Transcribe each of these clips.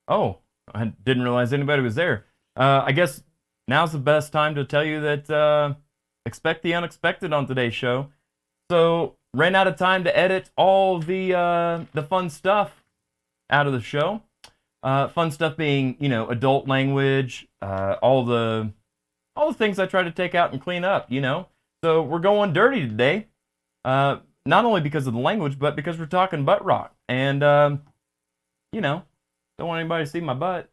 Oh, I didn't realize anybody was there. I guess now's the best time to tell you that expect the unexpected on today's show. So, ran out of time to edit all the fun stuff out of the show. Fun stuff being, adult language, all the things I try to take out and clean up. So we're going dirty today. Not only because of the language, but because we're talking butt rock. And, don't want anybody to see my butt.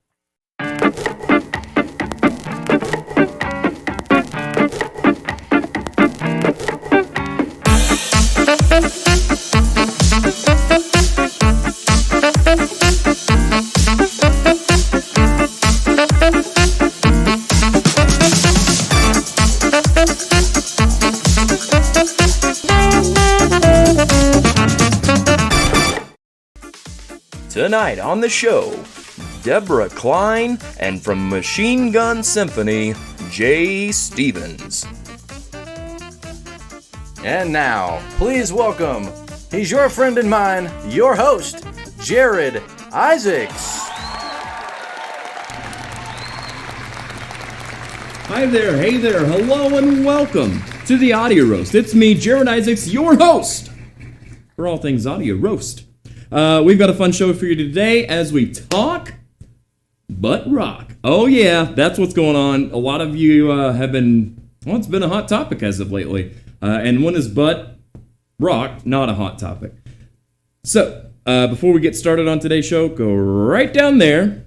Tonight on the show, Deborah Cline and from Machine Gun Symphony, Jay Stevens. And now, please welcome, he's your friend and mine, your host, Jared Isaacs. Hi there, hey there, hello and welcome to the Audio Roast. It's me, Jared Isaacs, your host for all things Audio Roast. We've got a fun show for you today as we talk butt rock. Oh yeah, that's what's going on. A lot of you have been, it's been a hot topic as of lately. And when is butt rock not a hot topic? So, before we get started on today's show, go right down there,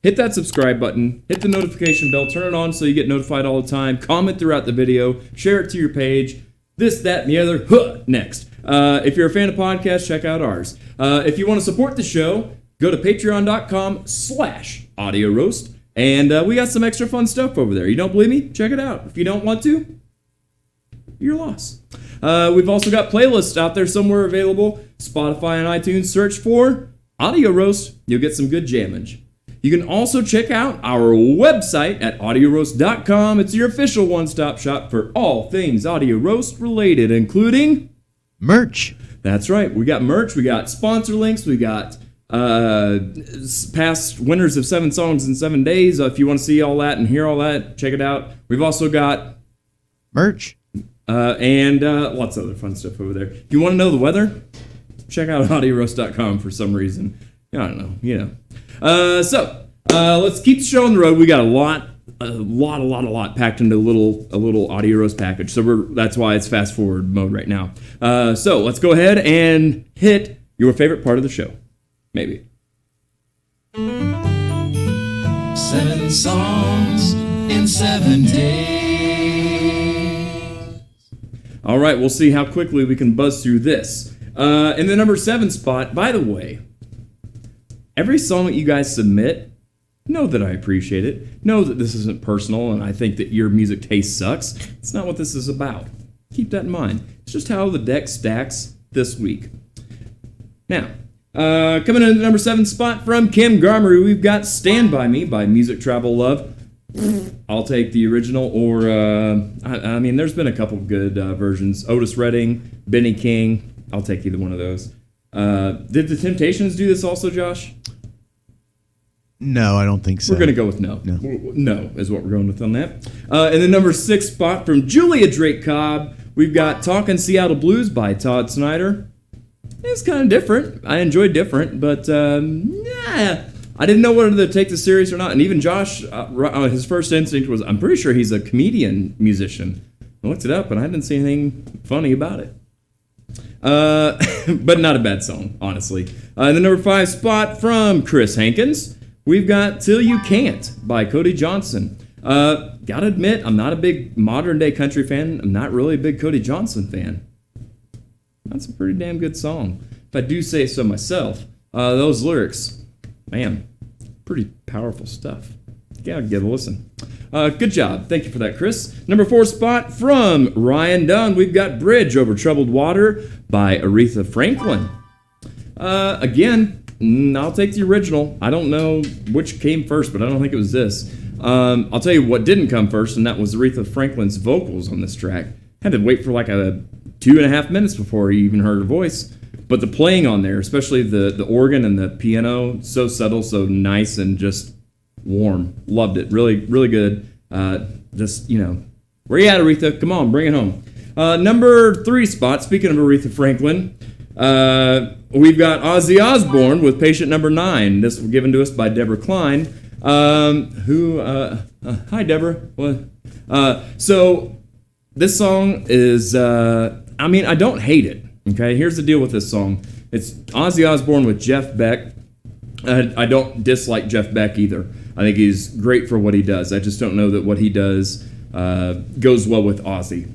hit that subscribe button, hit the notification bell, turn it on so you get notified all the time, comment throughout the video, share it to your page, this, that, and the other, next. If you're a fan of podcasts, check out ours. If you want to support the show, go to patreon.com/audio roast, and we got some extra fun stuff over there. You don't believe me? Check it out. If you don't want to, your loss. We've also got playlists out there somewhere available. Spotify and iTunes, search for Audio Roast. You'll get some good jammage. You can also check out our website at audioroast.com. It's your official one-stop shop for all things Audio Roast related, including merch. That's right. We got merch. We got sponsor links. We got past winners of 7 songs in 7 days. If you want to see all that and hear all that, check it out. We've also got merch. And lots of other fun stuff over there. If you want to know the weather, check out audioroast.com for some reason. I don't know, So let's keep the show on the road. We got a lot packed into a little Audio Roast package. So that's why it's fast forward mode right now. So let's go ahead and hit your favorite part of the show. Maybe. 7 songs in 7 days. All right, we'll see how quickly we can buzz through this. In the number 7 spot, by the way, every song that you guys submit, know that I appreciate it. Know that this isn't personal and I think that your music taste sucks. It's not what this is about. Keep that in mind. It's just how the deck stacks this week. Now, coming in at the number 7 spot from Kim Garmery, we've got Stand By Me by Music Travel Love. I'll take the original, or, I mean, there's been a couple good versions. Otis Redding, Benny King. I'll take either one of those. Did the Temptations do this also, Josh? No, I don't think so. We're going to go with no. No is what we're going with on that. In the number 6 spot from Julia Drake Cobb, we've got Talkin' Seattle Blues by Todd Snyder. It's kind of different. I enjoyed different, but I didn't know whether to take this serious or not. And even Josh, his first instinct was, I'm pretty sure he's a comedian musician. I looked it up, and I didn't see anything funny about it. But not a bad song, honestly. In the number 5 spot from Chris Hankins, we've got Till You Can't by Cody Johnson. Gotta admit, I'm not a big modern day country fan. I'm not really a big Cody Johnson fan. That's a pretty damn good song, if I do say so myself. Those lyrics, man, pretty powerful stuff. Gotta give a listen. Good job. Thank you for that, Chris. Number 4 spot from Ryan Dunn, we've got Bridge Over Troubled Water by Aretha Franklin. Again, I'll take the original. I don't know which came first, but I don't think it was this. I'll tell you what didn't come first, and that was Aretha Franklin's vocals on this track. Had to wait for like 2.5 minutes before you even heard her voice. But the playing on there, especially the organ and the piano, so subtle, so nice, and just warm. Loved it. Really, really good. Just, where you at, Aretha? Come on, bring it home. Number 3 spot, speaking of Aretha Franklin, we've got Ozzy Osbourne with Patient Number 9. This was given to us by Deborah Cline, hi, Deborah. So this song is, I don't hate it, okay? Here's the deal with this song. It's Ozzy Osbourne with Jeff Beck. I don't dislike Jeff Beck either. I think he's great for what he does. I just don't know that what he does goes well with Ozzy.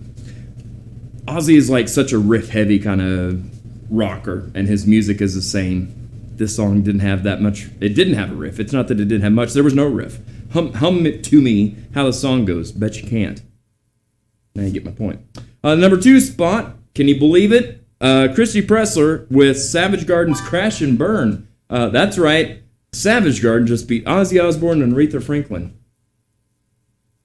Ozzy is like such a riff-heavy kind of rocker, and his music is the same. This song didn't have that much. It didn't have a riff. It's not that it didn't have much. There was no riff. Hum it to me how the song goes. Bet you can't. Now you get my point. Number 2 spot, can you believe it? Christy Pressler with Savage Garden's Crash and Burn. That's right. Savage Garden just beat Ozzy Osbourne and Aretha Franklin.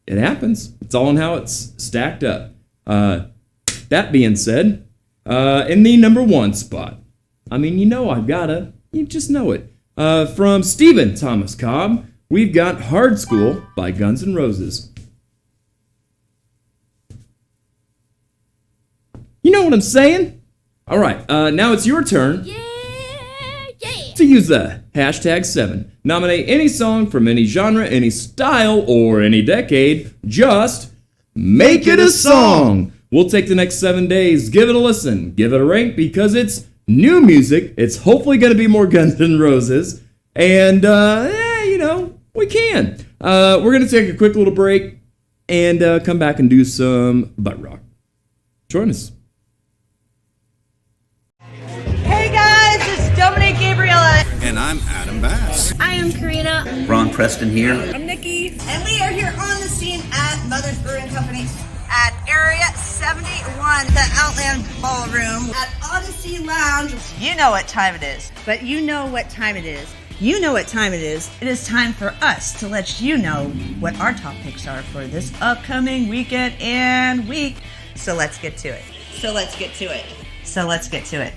It happens. It's all in how it's stacked up. That being said, in the number 1 spot, I've gotta. You just know it. From Stephen Thomas Cobb, we've got Hard School by Guns N' Roses. You know what I'm saying? All right, now it's your turn to use the #7. Nominate any song from any genre, any style, or any decade. Just make it a song. We'll take the next 7 days, give it a listen, give it a rank, because it's new music. It's hopefully going to be more Guns N' Roses. And, we can. We're going to take a quick little break and come back and do some butt rock. Join us. Hey guys, it's Dominic Gabriella. And I'm Adam Bass. I am Karina. Ron Preston here. I'm Nikki. And we are here on the scene at Mother's Brewing Company at Area 71, the Outland Ballroom at Odyssey Lounge. You know what time it is. But you know what time it is. You know what time it is. It is time for us to let you know what our top picks are for this upcoming weekend and week. So let's get to it. So let's get to it. So let's get to it.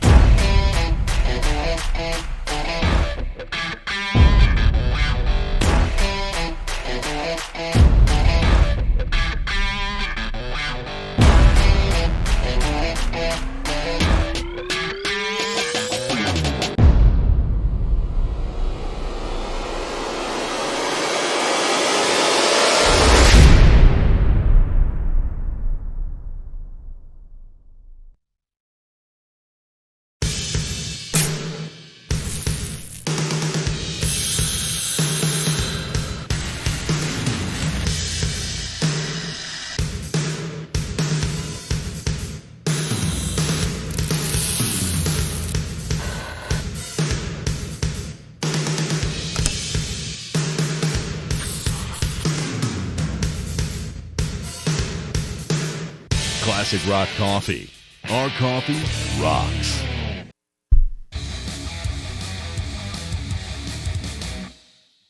Classic Rock Coffee. Our coffee rocks.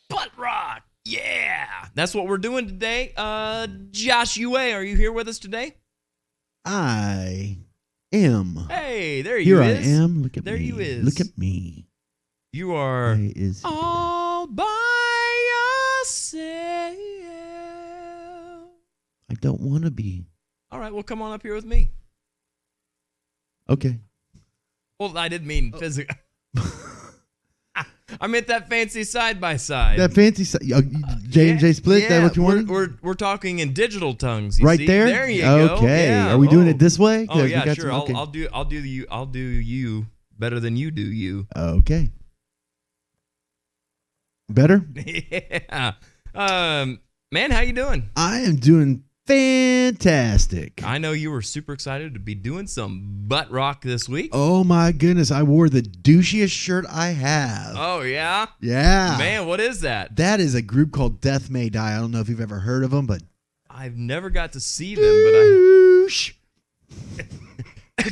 Butt rock! Yeah! That's what we're doing today. Josh Ua, are you here with us today? I am. Hey, there Here you I is. am. Look at there me. you is. Look at me. You are Is all by yourself. I don't want to be. All right, well, come on up here with me. Okay. Well, I didn't mean physical. I meant that fancy side by side. That fancy J&J split. Yeah, That what you wanted? we're talking in digital tongues. You Right see? there. There you go. Okay. Yeah. Are we doing it this way? Oh We yeah, got sure. some- okay. I'll do you better than you do you. Okay. Better? Yeah. Man, how you doing? I am doing fantastic. I know you were super excited to be doing some butt rock this week. Oh my goodness, I wore the douchiest shirt I have. Oh yeah? Yeah. Man, what is that? That is a group called Death May Die. I don't know if you've ever heard of them, but I've never got to see them, but douche.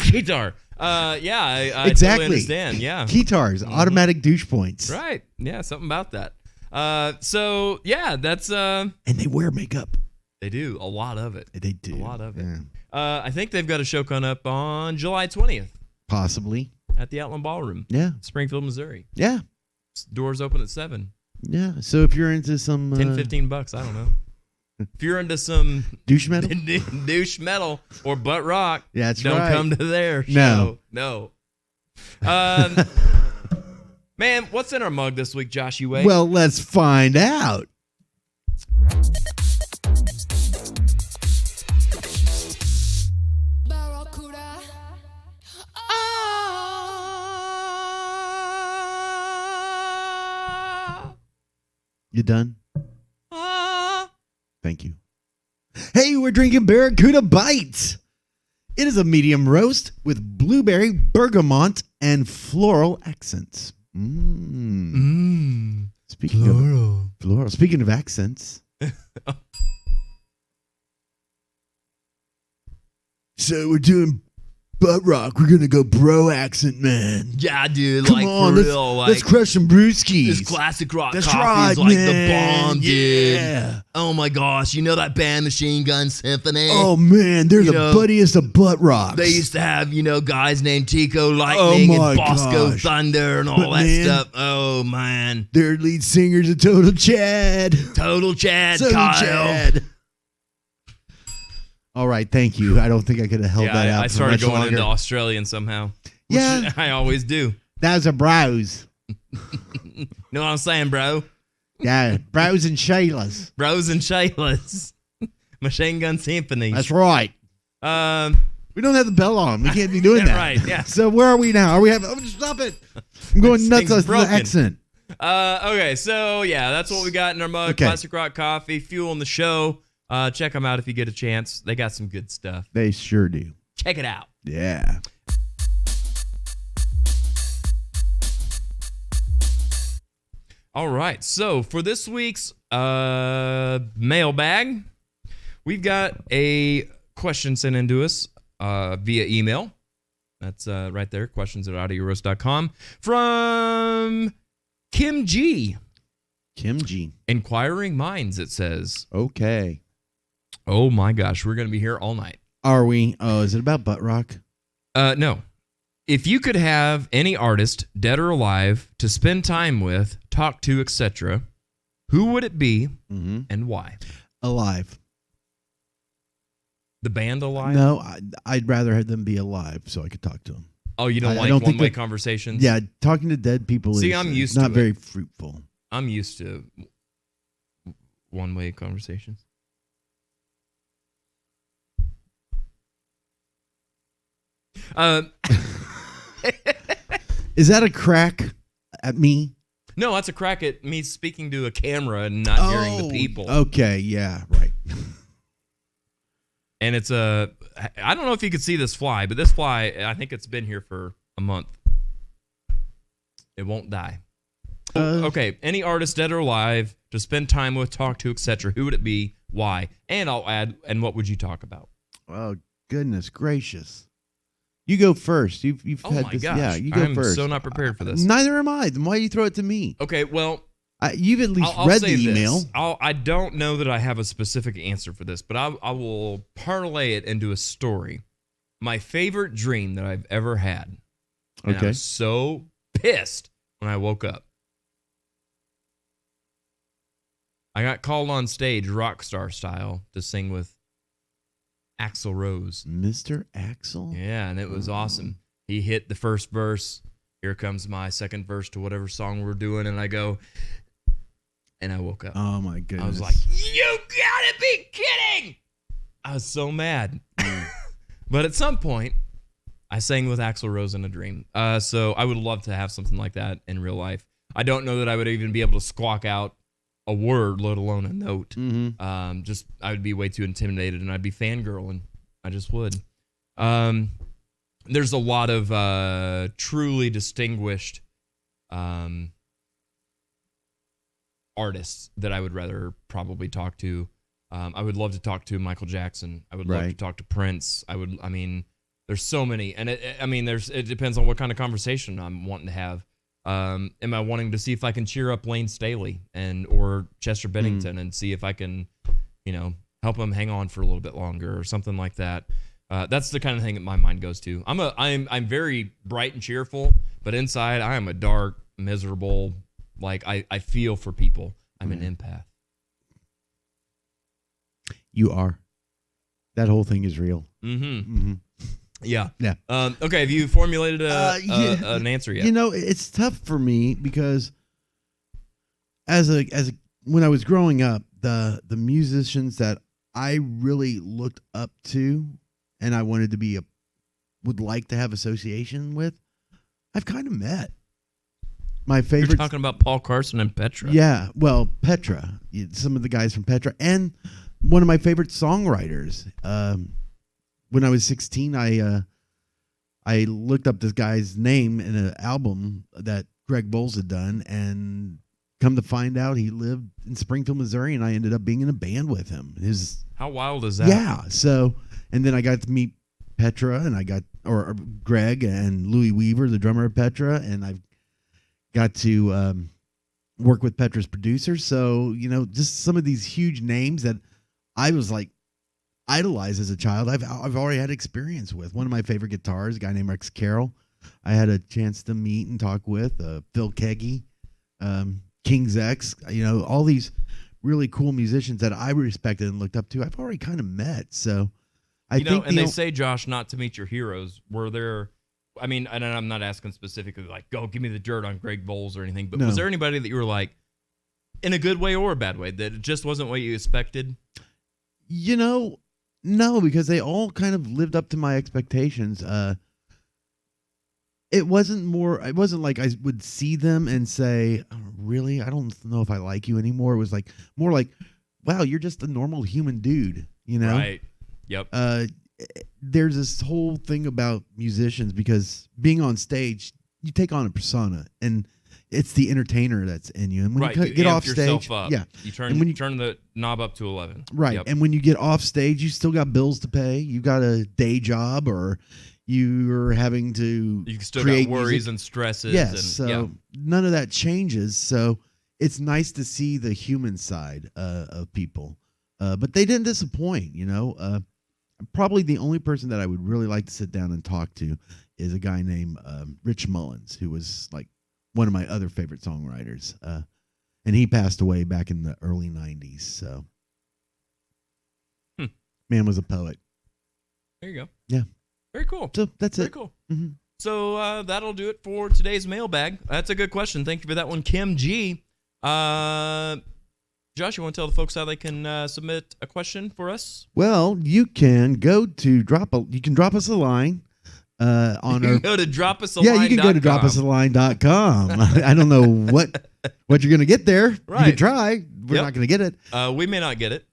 guitar. Yeah, I Exactly. totally understand. Yeah. Guitars, automatic douche points. Right. Yeah, something about that. So yeah, that's And they wear makeup. they do a lot of it. They do. A lot of it. Yeah. I think they've got a show coming up on July 20th. Possibly. at the Outland Ballroom. Yeah. Springfield, Missouri. Yeah. Doors open at 7. Yeah. So if you're into some $10-15, I don't know. If you're into some douche metal, douche metal or butt rock, yeah, that's don't right. come to their show. No. Man, what's in our mug this week, Josh? You wait. Well, let's find out. You done? Thank you. Hey, we're drinking Barracuda Bites. It is a medium roast with blueberry, bergamot, and floral accents. Speaking of accents. So we're doing butt rock. We're gonna go bro accent, man. Yeah, dude. Come like on, for let's, real. Like, let's crush some brewskis. This classic rock That's coffee right, is like man. the bomb, dude. Yeah. Oh my gosh, you know that band Machine Gun Symphony? Oh man, they're You the know, buddiest of butt rocks. They used to have, guys named Tico Lightning and Bosco gosh. Thunder and all But that man, stuff. Oh man. Their lead singer's a total Chad. Total Chad, Total Kyle. Chad. All right, thank you. I don't think I could have held that out. I started for much going longer. into Australian somehow. Yeah. Which I always do. That was a browse. Know what I'm saying, bro? Yeah, browse and Shayla's. Bros and Shayla's. Machine Gun Symphony. That's right. We don't have the bell on. We can't be doing that. Right, yeah. So where are we now? Are we having? Oh, stop it! I'm going This nuts thing's on the broken. accent. Okay, so yeah, that's what we got in our mug. Okay. Classic Rock Coffee, fueling the show. Check them out if you get a chance. They got some good stuff. They sure do. Check it out. Yeah. All right, so for this week's mailbag, we've got a question sent in to us via email. That's right there, questions@audioroast.com from Kim G. Kim G. Inquiring Minds, it says. Okay. Oh my gosh, we're going to be here all night. Are we? Oh, is it about butt rock? No. If you could have any artist, dead or alive, to spend time with, talk to, etc., who would it be and why? Alive. The band Alive? No, I'd rather have them be alive so I could talk to them. Oh, you don't I like don't think one-way that- conversations? Yeah, talking to dead people See, is I'm used not to it. very fruitful. I'm used to one-way conversations. Is that a crack at me? No, that's a crack at me speaking to a camera and not hearing the people. Okay, yeah, right. And it's I don't know if you could see this fly, but this fly, I think it's been here for a month. It won't die. Okay, any artist, dead or alive, to spend time with, talk to, etc. Who would it be? Why? And I'll add, and what would you talk about? Oh, goodness gracious. You go first. You've Oh had my this. gosh. Yeah, you go I'm first. so not prepared for this. Neither am I. Then why do you throw it to me? Okay, well, You've at least I'll read say the email. this. I don't know that I have a specific answer for this, but I will parlay it into a story. My favorite dream that I've ever had. And I was so pissed when I woke up. I got called on stage, rock star style, to sing with Axl Rose. Mr. Axl? Yeah, and it was awesome. He hit the first verse. Here comes my second verse to whatever song we're doing, and I go, and I woke up. Oh, my goodness. I was like, you gotta be kidding! I was so mad. But at some point, I sang with Axl Rose in a dream. So I would love to have something like that in real life. I don't know that I would even be able to squawk out a word, let alone a note. Just I would be way too intimidated, and I'd be fangirling. I just would. There's a lot of truly distinguished artists that I would rather probably talk to. I would love to talk to Michael Jackson. I would love to talk to Prince. I mean, there's so many, and it depends on what kind of conversation I'm wanting to have. Am I wanting to see if I can cheer up Lane Staley or Chester Bennington and see if I can, help them hang on for a little bit longer or something like that. That's the kind of thing that my mind goes to. I'm very bright and cheerful, but inside I am a dark, miserable. Like I feel for people. I'm an empath. You are. That whole thing is real. Yeah. Yeah. Okay. Have you formulated an answer yet? You know, it's tough for me because when I was growing up, the musicians that I really looked up to and I wanted to would like to have association with, I've kind of met. My favorite. You're talking about Paul Carson and Petra. Yeah. Well, Petra. Some of the guys from Petra. And one of my favorite songwriters. When I was 16, I looked up this guy's name in an album that Greg Bowles had done, and come to find out he lived in Springfield, Missouri, and I ended up being in a band with him. How wild is that? Yeah. So, and then I got to meet Petra, and or Greg and Louis Weaver, the drummer of Petra, and I've got to work with Petra's producers. So, just some of these huge names that I was like idolized as a child, I've already had experience with. One of my favorite guitarists, a guy named Rex Carroll, I had a chance to meet and talk with. Phil Keggy, King's X, all these really cool musicians that I respected and looked up to, I've already kind of met. So I think, and they say, Josh, not to meet your heroes. Were there, I mean, and I'm not asking specifically like, go give me the dirt on Greg Bowles or anything, but was there anybody that you were like, in a good way or a bad way, that it just wasn't what you expected? No, because they all kind of lived up to my expectations. It wasn't like I would see them and say, oh, really? I don't know if I like you anymore. It was like more like, wow, you're just a normal human dude, Right. Yep. There's this whole thing about musicians, because being on stage, you take on a persona, and it's the entertainer that's in you. And when you get off stage, up. yeah, you turn the knob up to 11. Right. Yep. And when you get off stage, you still got bills to pay. You got a day job, or you're having to you still create got worries music. And stresses. Yes. None of that changes. So it's nice to see the human side of people. But they didn't disappoint. Probably the only person that I would really like to sit down and talk to is a guy named Rich Mullins, who was like one of my other favorite songwriters. And he passed away back in the early 90s. So, man was a poet. There you go. Yeah. Very cool. So that's Very it. cool. Mm-hmm. So that'll do it for today's mailbag. That's a good question. Thank you for that one, Kim G. Josh, you want to tell the folks how they can submit a question for us? Well, you can go to you can drop us a line. On our, go to dropusaline.com. Yeah, you can go to dropusaline.com. I don't know what you're going to get there. Right. You can try. We're not going to get it. We may not get it.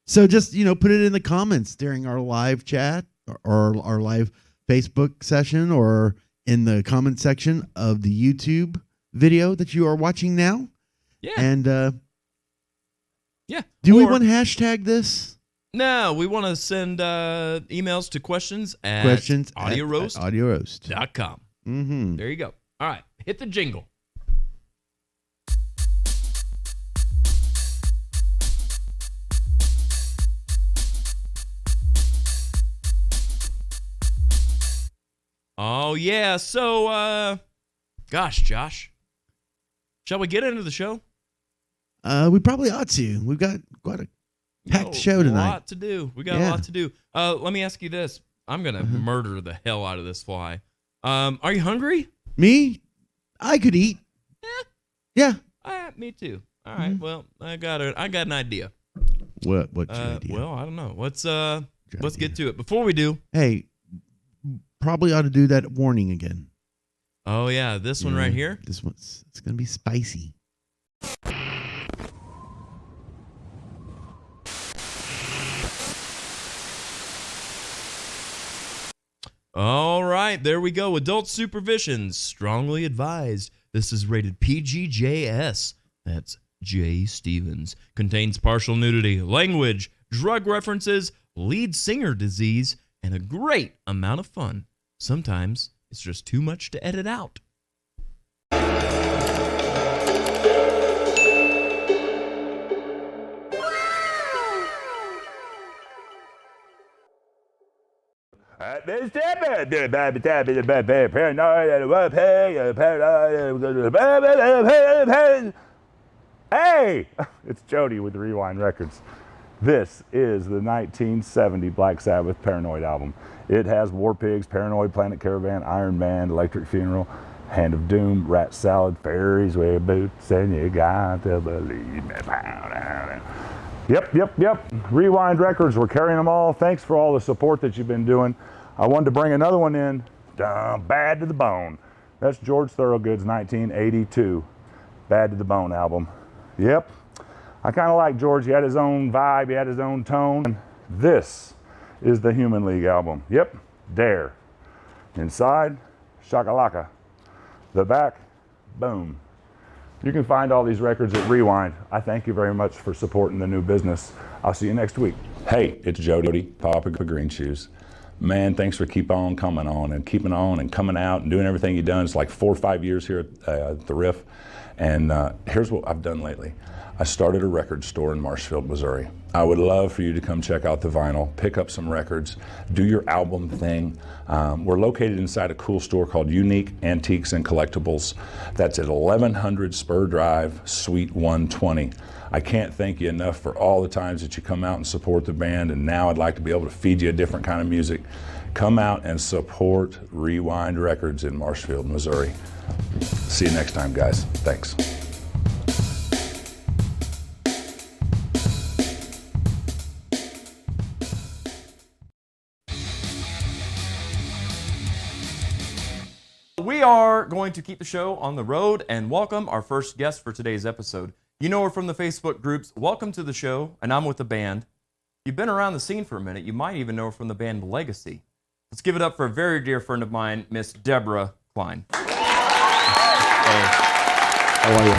So just, put it in the comments during our live chat or our live Facebook session, or in the comment section of the YouTube video that you are watching now. Yeah. And yeah. Do we want to hashtag this? No, we want to send emails to questions at audioroast.com. Mm-hmm. There you go. All right. Hit the jingle. Oh, yeah. So, gosh, Josh, shall we get into the show? We probably ought to. We've got quite a packed show tonight. A lot to do. We got a lot to do. Let me ask you this. I'm going to murder the hell out of this fly. Are you hungry? Me? I could eat. Yeah. Me too. All right. Well, I got an idea. What's your idea? Well, I don't know. Let's get to it. Before we do. Hey, probably ought to do that warning again. Oh yeah, this one right here. It's going to be spicy. All right, there we go. Adult supervision, strongly advised. This is rated PG-JS. That's Jay Stevens. Contains partial nudity, language, drug references, lead singer disease, and a great amount of fun. Sometimes it's just too much to edit out. Hey, it's Jody with Rewind Records. This is the 1970 Black Sabbath Paranoid album. It has War Pigs, Paranoid, Planet Caravan, Iron Man, Electric Funeral, Hand of Doom, Rat Salad, Fairies Wear Boots, and you got to believe me. Yep. Rewind Records, we're carrying them all. Thanks for all the support that you've been doing. I wanted to bring another one in, Bad to the Bone. That's George Thorogood's 1982 Bad to the Bone album. Yep, I kind of like George. He had his own vibe, he had his own tone. This is the Human League album. Yep, Dare. Inside, shakalaka. The back, boom. You can find all these records at Rewind. I thank you very much for supporting the new business. I'll see you next week. Hey, it's Jody, Papa Green Shoes. Man, thanks for keeping on coming on and keeping on and coming out and doing everything you've done. It's like 4 or 5 years here at the Riff. And here's what I've done lately. I started a record store in Marshfield, Missouri. I would love for you to come check out the vinyl, pick up some records, do your album thing. We're located inside a cool store called Unique Antiques and Collectibles. That's at 1100 Spur Drive, Suite 120. I can't thank you enough for all the times that you come out and support the band, and now I'd like to be able to feed you a different kind of music. Come out and support Rewind Records in Marshfield, Missouri. See you next time, guys. Thanks. We are going to keep the show on the road and welcome our first guest for today's episode. You know her from the Facebook groups. Welcome to the show, and I'm with the band. You've been around the scene for a minute. You might even know her from the band Legacy. Let's give it up for a very dear friend of mine, Miss Deborah Cline. Hey, how are you?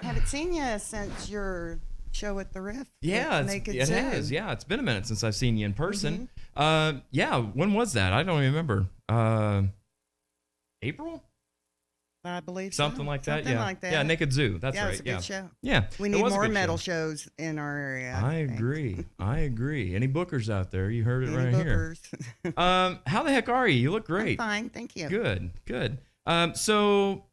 Haven't seen you since your show at the Riff. Yeah, it has. Yeah, it's been a minute since I've seen you in person. Yeah, when was that? I don't even remember. April? I believe something so. like that. Something Yeah, like that. yeah, Naked Zoo. That's right. It's a good show. Yeah, we need more metal shows in our area. I agree. I agree. Any bookers out there? You heard it right bookers. here. How the heck are you? You look great. I'm fine, thank you. Good. So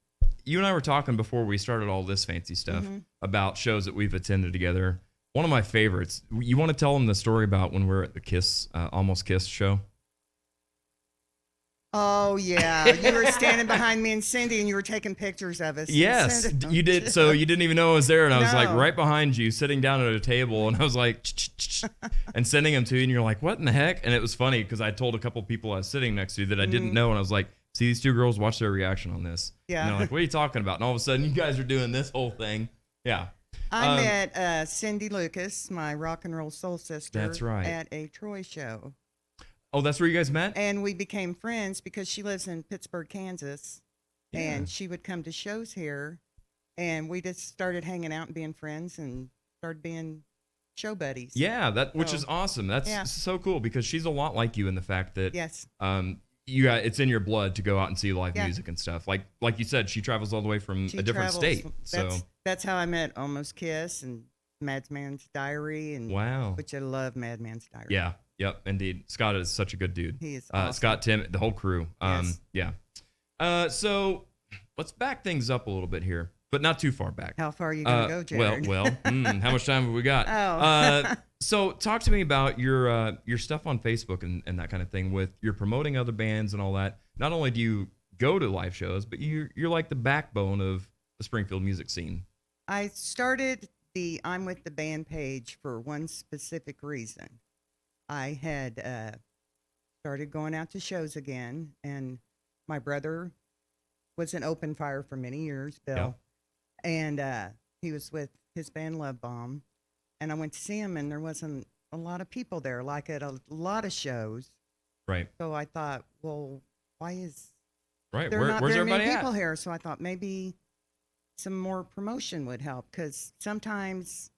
you and I were talking before we started all this fancy stuff about shows that we've attended together. One of my favorites. You want to tell them the story about when we were at the Kiss, Almost Kiss show? Oh, yeah. You were standing behind me and Cindy, and you were taking pictures of us. Yes, you did. So you didn't even know I was there, and I was like right behind you, sitting down at a table, and I was like, and sending them to you, and you're like, what in the heck? And it was funny because I told a couple people I was sitting next to that I didn't know, and I was like, see these two girls, watch their reaction on this. Yeah. And they're like, what are you talking about? And all of a sudden, you guys are doing this whole thing. Yeah. I met Cindy Lucas, my rock and roll soul sister. That's right. At a Troy show. Oh, that's where you guys met? And we became friends because she lives in Pittsburgh, Kansas. Yeah. And she would come to shows here. And we just started hanging out and being friends and started being show buddies. Yeah, which is awesome. That's so cool because she's a lot like you in the fact that it's in your blood to go out and see live music and stuff. Like you said, she travels all the way from a different state. That's how I met Almost Kiss and Madman's Diary. And which I love Madman's Diary. Yeah. Yep, indeed. Scott is such a good dude. He is awesome. Scott, Tim, the whole crew. Yeah. So let's back things up a little bit here, but not too far back. How far are you going to go, Jared? Well, how much time have we got? So talk to me about your stuff on Facebook and that kind of thing with you're promoting other bands and all that. Not only do you go to live shows, but you're like the backbone of the Springfield music scene. I started the I'm With the Band page for one specific reason. I had started going out to shows again, and my brother was an open fire for many years, Bill, and he was with his band Love Bomb, and I went to see him, and there wasn't a lot of people there, like at a lot of shows. Right. So I thought, well, why is there not where's very everybody many people at? here? So I thought maybe some more promotion would help, because sometimes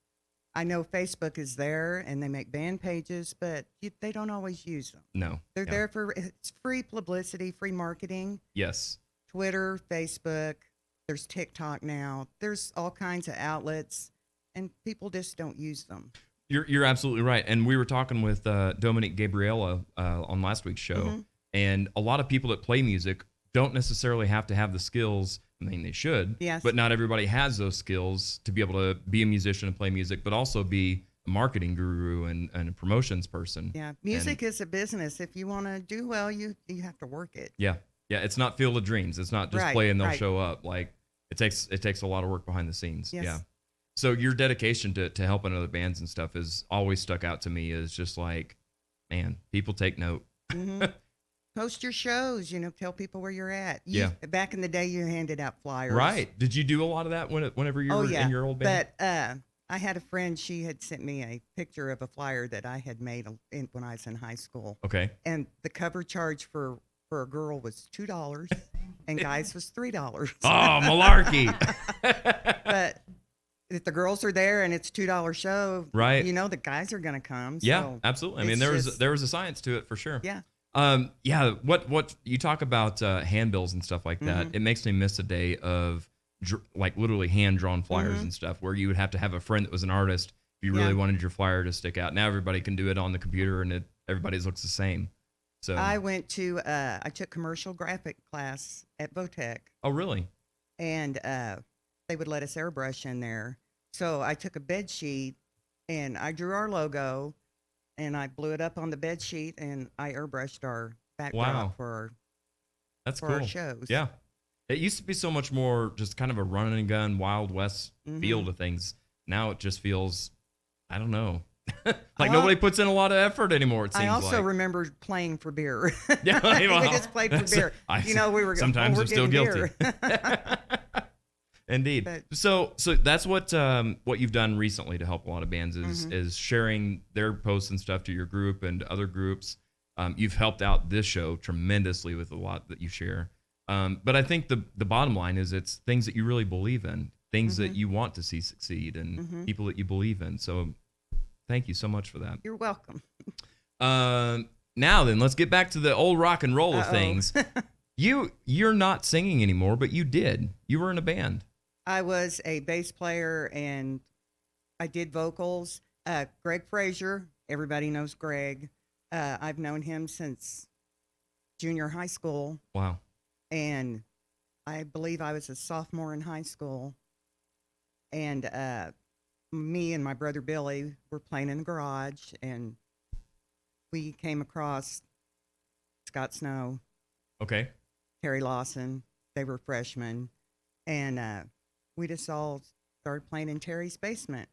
I know Facebook is there and they make band pages, but they don't always use them. No. They're there for, it's free publicity, free marketing. Yes. Twitter, Facebook, There's TikTok now. There's all kinds of outlets, and people just don't use them. You're absolutely right. And we were talking with Dominic Gabriella on last week's show, and a lot of people that play music don't necessarily have to have the skills. I mean, they should, Yes. but not everybody has those skills to be able to be a musician and play music, but also be a marketing guru and a promotions person. Yeah, music is a business. If you want to do well, you have to work it. Yeah, it's not Field of Dreams. It's not just Right, play and they'll right. show up. Like it takes a lot of work behind the scenes. Yes. Yeah. So your dedication to helping other bands and stuff has always stuck out to me as just like, man, people take note. Post your shows, tell people where you're at. Back in the day, you handed out flyers. Right. Did you do a lot of that whenever you were in your old band? But I had a friend, she had sent me a picture of a flyer that I had made when I was in high school. Okay. And the cover charge for a girl was $2 and guys was $3. Oh, malarkey. But if the girls are there and it's $2 show, right? The guys are going to come. Yeah, so absolutely. I mean, there was a science to it for sure. Yeah. What you talk about handbills and stuff like that, it makes me miss a day of like literally hand drawn flyers and stuff where you would have to have a friend that was an artist if you really wanted your flyer to stick out. Now everybody can do it on the computer and everybody's looks the same. So I went to I took commercial graphic class at Votech. Oh, really? And they would let us airbrush in there. So I took a bed sheet and I drew our logo and I blew it up on the bed sheet and I airbrushed our backdrop for our shows. Yeah. It used to be so much more just kind of a run and gun, Wild West feel to things. Now it just feels, I don't know, like nobody puts in a lot of effort anymore, it seems like. I also remember playing for beer. Yeah, well, we just played for beer. We were sometimes I'm still guilty. Indeed. So that's what you've done recently to help a lot of bands is sharing their posts and stuff to your group and other groups. You've helped out this show tremendously with a lot that you share. But I think the bottom line is it's things that you really believe in, things that you want to see succeed, and people that you believe in. So thank you so much for that. You're welcome. Now then, let's get back to the old rock and roll of things. You're not singing anymore, but you did. You were in a band. I was a bass player and I did vocals. Greg Frazier, everybody knows Greg. I've known him since junior high school. Wow. And I believe I was a sophomore in high school. And me and my brother Billy were playing in the garage and we came across Scott Snow. Okay. Terry Lawson. They were freshmen. And we just all started playing in Terry's basement.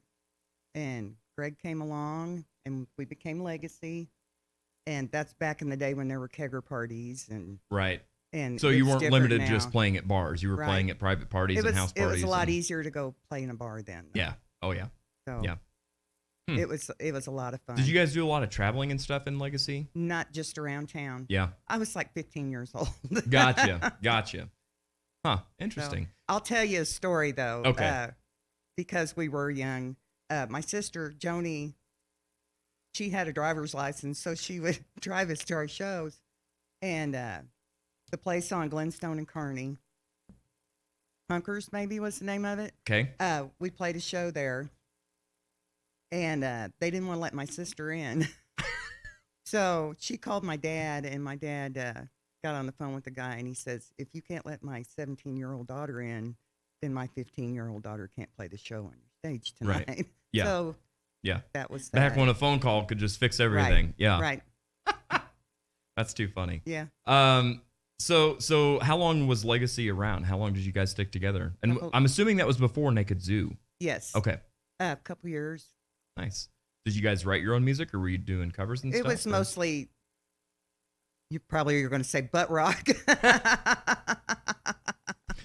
And Greg came along and we became Legacy. And that's back in the day when there were kegger parties and right. And so you weren't limited now. Just playing at bars. You were playing at private parties and house parties. It was a lot easier to go play in a bar then. Though. Yeah. Oh yeah. So yeah. It was a lot of fun. Did you guys do a lot of traveling and stuff in Legacy? Not just around town. Yeah. I was like 15 years old. Gotcha. Huh. Interesting. So, I'll tell you a story though. Okay. Because we were young. My sister Joni, she had a driver's license, so she would drive us to our shows. And the place on Glenstone and Kearney, Hunkers maybe was the name of it. Okay. We played a show there. And they didn't want to let my sister in. So she called my dad, and my dad got on the phone with the guy, and he says, if you can't let my 17-year-old daughter in, then my 15-year-old daughter can't play the show on your stage tonight. Right. Yeah. So yeah, that was back when a phone call could just fix everything. Right. Yeah. Right. That's too funny. Yeah. So how long was Legacy around? How long did you guys stick together? And I'm assuming that was before Naked Zoo. Yes. Okay. A couple years. Nice. Did you guys write your own music, or were you doing covers and stuff? It was mostly, you probably are going to say butt rock.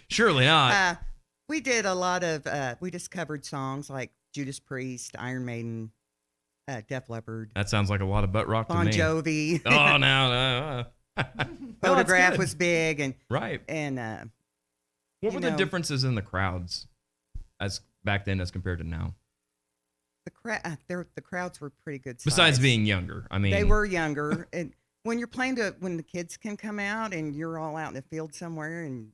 Surely not. We did a lot of, we just covered songs like Judas Priest, Iron Maiden, Def Leppard. That sounds like a lot of butt rock to me. Bon Jovi. Oh, no. Photograph was big. And right. And what were the differences in the crowds as back then as compared to now? The crowds were pretty good size. Besides being younger, I mean, they were younger. And when you're playing when the kids can come out and you're all out in the field somewhere, and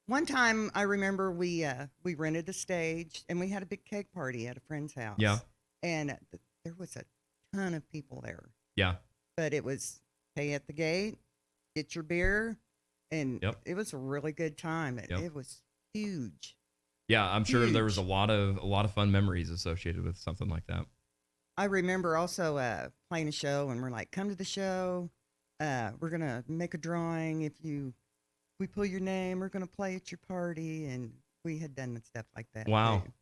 One time I remember we rented a stage and we had a big cake party at a friend's house. Yeah. And there was a ton of people there. Yeah. But it was pay at the gate, get your beer, and it was a really good time. It was huge. Yeah, I'm sure there was a lot of fun memories associated with something like that. I remember also playing a show, and we're like, "Come to the show. We're gonna make a drawing. If we pull your name, we're gonna play at your party." And we had done stuff like that. Wow, too.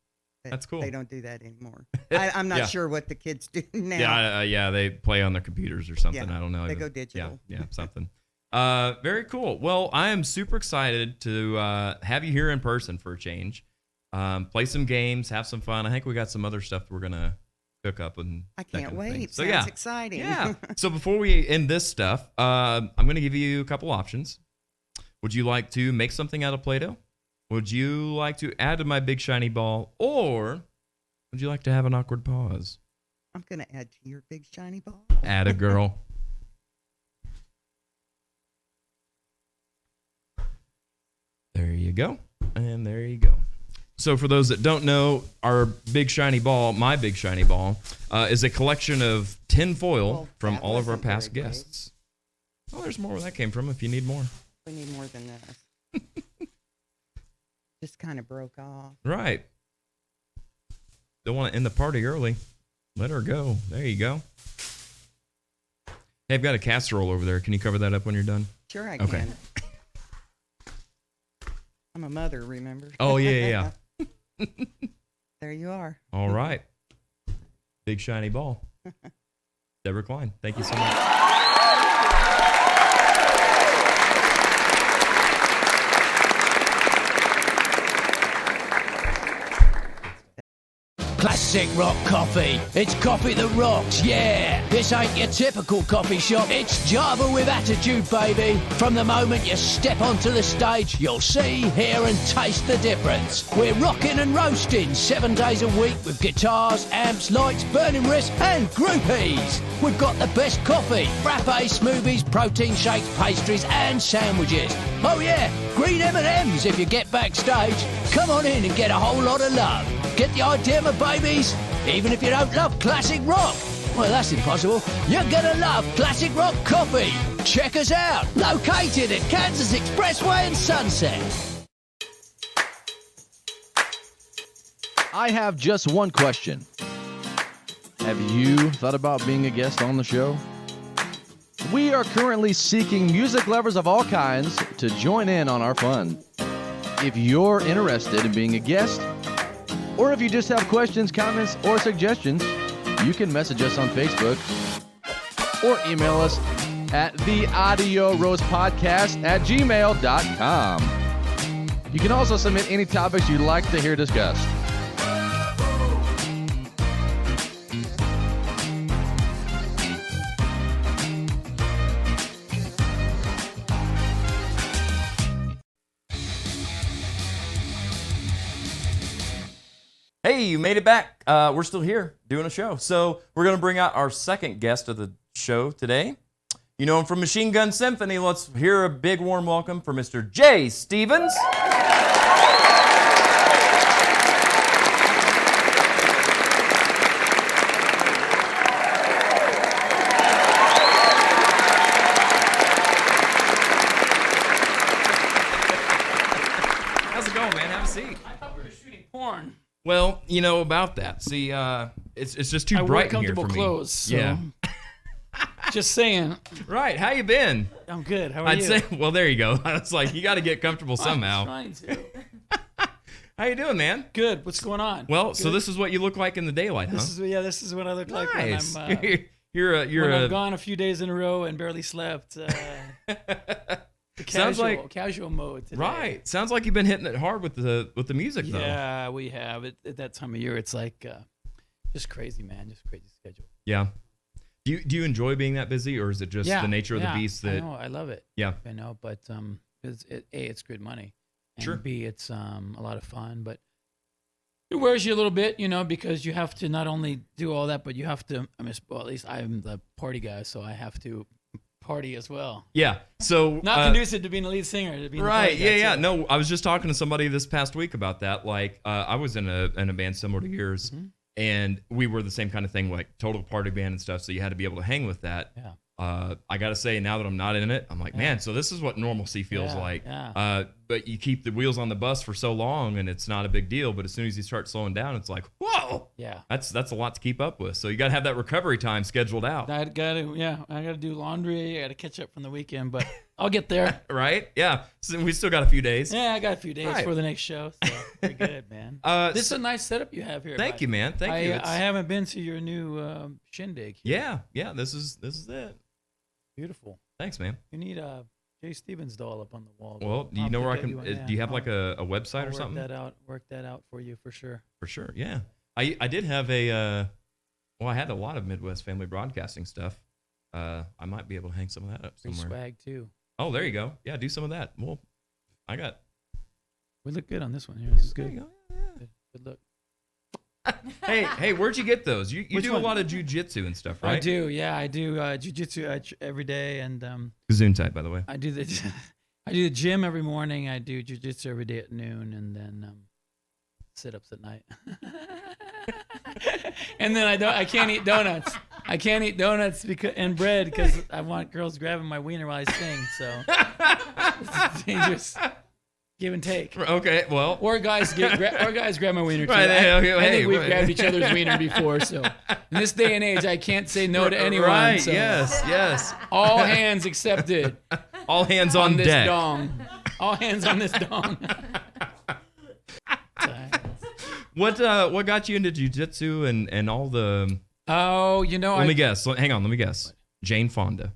that's cool. They don't do that anymore. I'm not sure what the kids do now. Yeah, they play on their computers or something. Yeah, I don't know. they go digital. Yeah, something. Very cool. Well, I am super excited to have you here in person for a change. Play some games, have some fun. I think we got some other stuff we're gonna cook up and I can't wait. So Sounds exciting. Yeah. So before we end this stuff, I'm gonna give you a couple options. Would you like to make something out of Play-Doh? Would you like to add to my big shiny ball, or would you like to have an awkward pause? I'm gonna add to your big shiny ball. Add a girl. There you go, and there you go. So for those that don't know, our big shiny ball, my big shiny ball, is a collection of tin foil from all of our past guests. Oh, there's more where that came from if you need more. We need more than this. Just kind of broke off. Right. Don't want to end the party early. Let her go. There you go. Hey, I've got a casserole over there. Can you cover that up when you're done? Sure, I Okay. can. I'm a mother, remember? Oh, yeah. There you are. All right. Big shiny ball. Deborah Cline, thank you so much. Classic rock coffee. It's coffee that rocks, yeah. This ain't your typical coffee shop. It's Java with attitude, baby. From the moment you step onto the stage, you'll see, hear and taste the difference. We're rocking and roasting 7 days a week with guitars, amps, lights, burning wrists and groupies. We've got the best coffee, frappes, smoothies, protein shakes, pastries and sandwiches. Oh yeah, green M&Ms if you get backstage. Come on in and get a whole lot of love. Get the idea, my babies? Even if you don't love classic rock. Well, that's impossible. You're gonna love classic rock coffee. Check us out. Located at Kansas Expressway and Sunset. I have just one question. Have you thought about being a guest on the show? We are currently seeking music lovers of all kinds to join in on our fun. If you're interested in being a guest, or if you just have questions, comments, or suggestions, you can message us on Facebook or email us at theaudioroastpodcast@gmail.com. You can also submit any topics you'd like to hear discussed. Hey, you made it back. We're still here doing a show. So we're going to bring out our second guest of the show today. You know him from Machine Gun Symphony. Let's hear a big warm welcome for Mr. Jay Stevens. How's it going, man? Have a seat. I thought we were shooting porn. Well, you know about that. See, it's just too I wear bright in here comfortable for me. clothes. So. Yeah. Just saying. Right. How you been? I'm good. How are I'd you? say. Well, there you go. I was like, you got to get comfortable somehow. I'm trying to. How you doing, man? Good. What's going on? Well, good. So this is what you look like in the daylight, huh? This is what I look like Nice. when I'm. You're when I'm gone a few days in a row and barely slept. Sounds like casual mode today. Right. Sounds like you've been hitting it hard with the music though. Yeah, we have. At that time of year, it's like just crazy, man. Just crazy schedule. Yeah. Do you enjoy being that busy, or is it just the nature of the beast that? I know, I love it. Yeah. I know, but it's good money. And Sure. B, it's a lot of fun, but it wears you a little bit, because you have to not only do all that, but you have to. Well, at least I'm the party guy, so I have to party as well. Yeah. So not conducive to being a lead singer. To being right. The party Yeah. guy, No, I was just talking to somebody this past week about that. Like, I was in a band similar to yours, and we were the same kind of thing, like total party band and stuff. So you had to be able to hang with that. Yeah. I gotta say, now that I'm not in it, I'm like, man, so this is what normalcy feels like. Yeah. But you keep the wheels on the bus for so long, and it's not a big deal. But as soon as you start slowing down, it's like, whoa, Yeah. that's a lot to keep up with. So you gotta have that recovery time scheduled out. I gotta do laundry. I gotta catch up from the weekend, but I'll get there. Right? Yeah. So we still got a few days. Yeah, I got a few days Right. for the next show. So pretty good, man. This is a nice setup you have here. Thank you, man. Thank you. I haven't been to your new shindig. Yeah. This is it. Beautiful. Thanks, man. You need a Jay Stevens doll up on the wall. Well, do you know where I can? Do you have like a website or something? Work that out for you for sure. For sure, yeah. I did have a. Well, I had a lot of Midwest Family Broadcasting stuff. I might be able to hang some of that up Free somewhere. swag too. Oh, there you go. Yeah, do some of that. Well, I got. We look good on this one here. This is good. There you go. Yeah. Good look. hey, where'd you get those? You Which do one? a lot of jujitsu and stuff, right? I do. Yeah, I do jujitsu every day, and Gesundheit, by the way. I do the gym every morning. I do jujitsu every day at noon, and then sit-ups at night. And then I can't eat donuts. I can't eat donuts and bread because I want girls grabbing my wiener while I sing. So it's dangerous. Give and take. Okay, well. Or guys grab my wiener too. Right, I think we've grabbed each other's wiener before. So in this day and age, I can't say no to anyone. Right, so yes. All hands accepted. All hands on this deck. Dong. All hands on this dong. What got you into jiu-jitsu and all the... Oh, you know... Let me guess. Hang on, let me guess. Jane Fonda.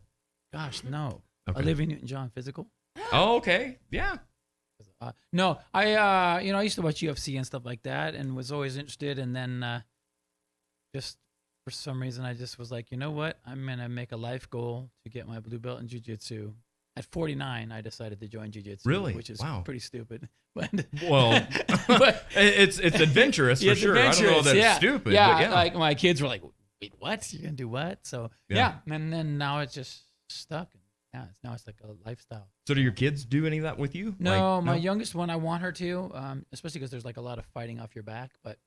Gosh, no. Okay. Olivia Newton-John physical? Oh, okay. Yeah. No, I used to watch UFC and stuff like that and was always interested. And then just for some reason, I just was like, you know what? I'm going to make a life goal to get my blue belt in jiu-jitsu. At 49, I decided to join jiu-jitsu. Really? Which is Wow. pretty stupid. But Well, but it's adventurous for it's sure. I don't know that it's stupid. Yeah, but yeah. like my kids were like, wait, what? You're going to do what? So, yeah. And then now it's just stuck. Yeah, now it's like a lifestyle. So do your kids do any of that with you? No, my youngest one, I want her to, especially because there's like a lot of fighting off your back, but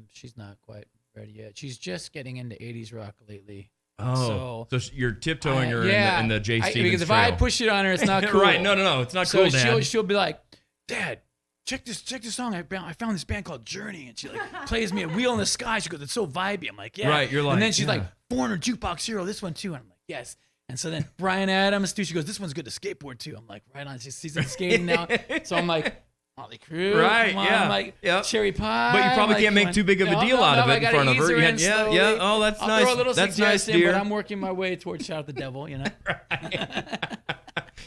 she's not quite ready yet. She's just getting into 80s rock lately. Oh, so you're tiptoeing her in the Jay Stevens because if trail. I push it on her, it's not cool. Right, no, it's not so cool, Dad. She'll be like, Dad, check this song. I found this band called Journey, and she like plays me a Wheel in the Sky. She goes, it's so vibey. I'm like, yeah. Right, you're like, and then she's yeah. like, Foreigner Jukebox Hero, this one too. And I'm like, yes. And so then Bryan Adams too. She goes, this one's good to skateboard too. I'm like, right on. She's into skating now. So I'm like, Motley Crue. Right, come on. yeah. I'm like, Yep. Cherry Pie. But you probably I'm can't like, make too big of a deal no, out of I it in gotta front of ease her. in Yeah. slowly. Oh, that's I'll nice. throw a little That's nice, suggestion, dear. but I'm working my way towards Shout at the Devil, you know.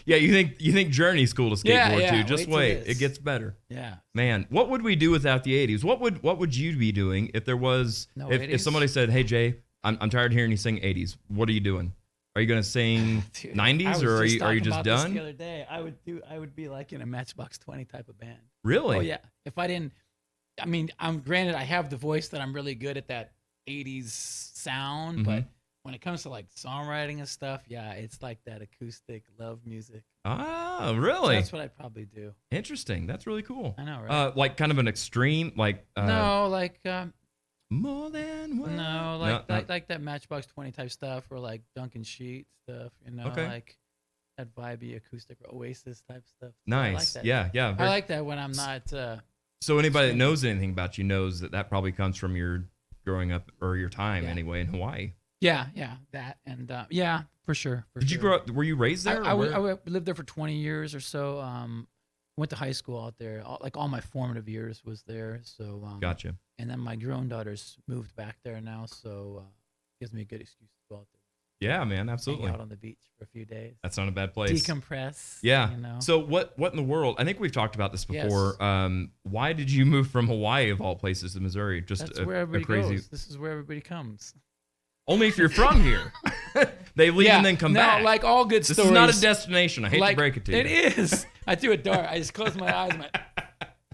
Yeah, you think Journey's cool to skateboard Yeah, too? Just till wait, this. it gets better. Yeah. Man, what would we do without the '80s? What would you be doing if there was No if 80s? somebody said, "Hey Jay, I'm tired of hearing you sing '80s. What are you doing? Are you gonna sing Dude, '90s or are you talking just about this done?" The other day, I would be like in a Matchbox 20 type of band. Really? Oh yeah. If I didn't, I mean, I'm granted I have the voice that I'm really good at that 80s sound, Mhm. but when it comes to like songwriting and stuff, yeah, it's like that acoustic love music. Ah, So really? that's what I'd probably do. Interesting. That's really cool. I know, right? Like kind of an extreme, like No, like more than one. no, No. like that Matchbox 20 type stuff, or like Duncan Sheet stuff, you know, Okay. like that vibey acoustic Oasis type stuff. Nice. I like that. Yeah. I very- like that when I'm not. So anybody that knows anything about you knows that probably comes from your growing up or your time Yeah. anyway in Hawaii. Yeah, that and yeah, for sure. Did you grow up? Were you raised there? I or lived there for 20 years or so. Went to high school out there. All my formative years was there. So Gotcha. And then my grown daughters moved back there now, so gives me a good excuse to go out there. Yeah, man, Hang absolutely. out on the beach for a few days. That's not a bad place. Decompress. Yeah. You know? So what in the world? I think we've talked about this Yes. before. Why did you move from Hawaii of all places to Missouri? Just That's a, where a everybody crazy. goes. This is where everybody comes. Only if you're from here. They leave and then come no, back. like all good This stories. is not a destination. I hate to Like, break it to you. It is. I threw a dart. I just closed my eyes. I'm like,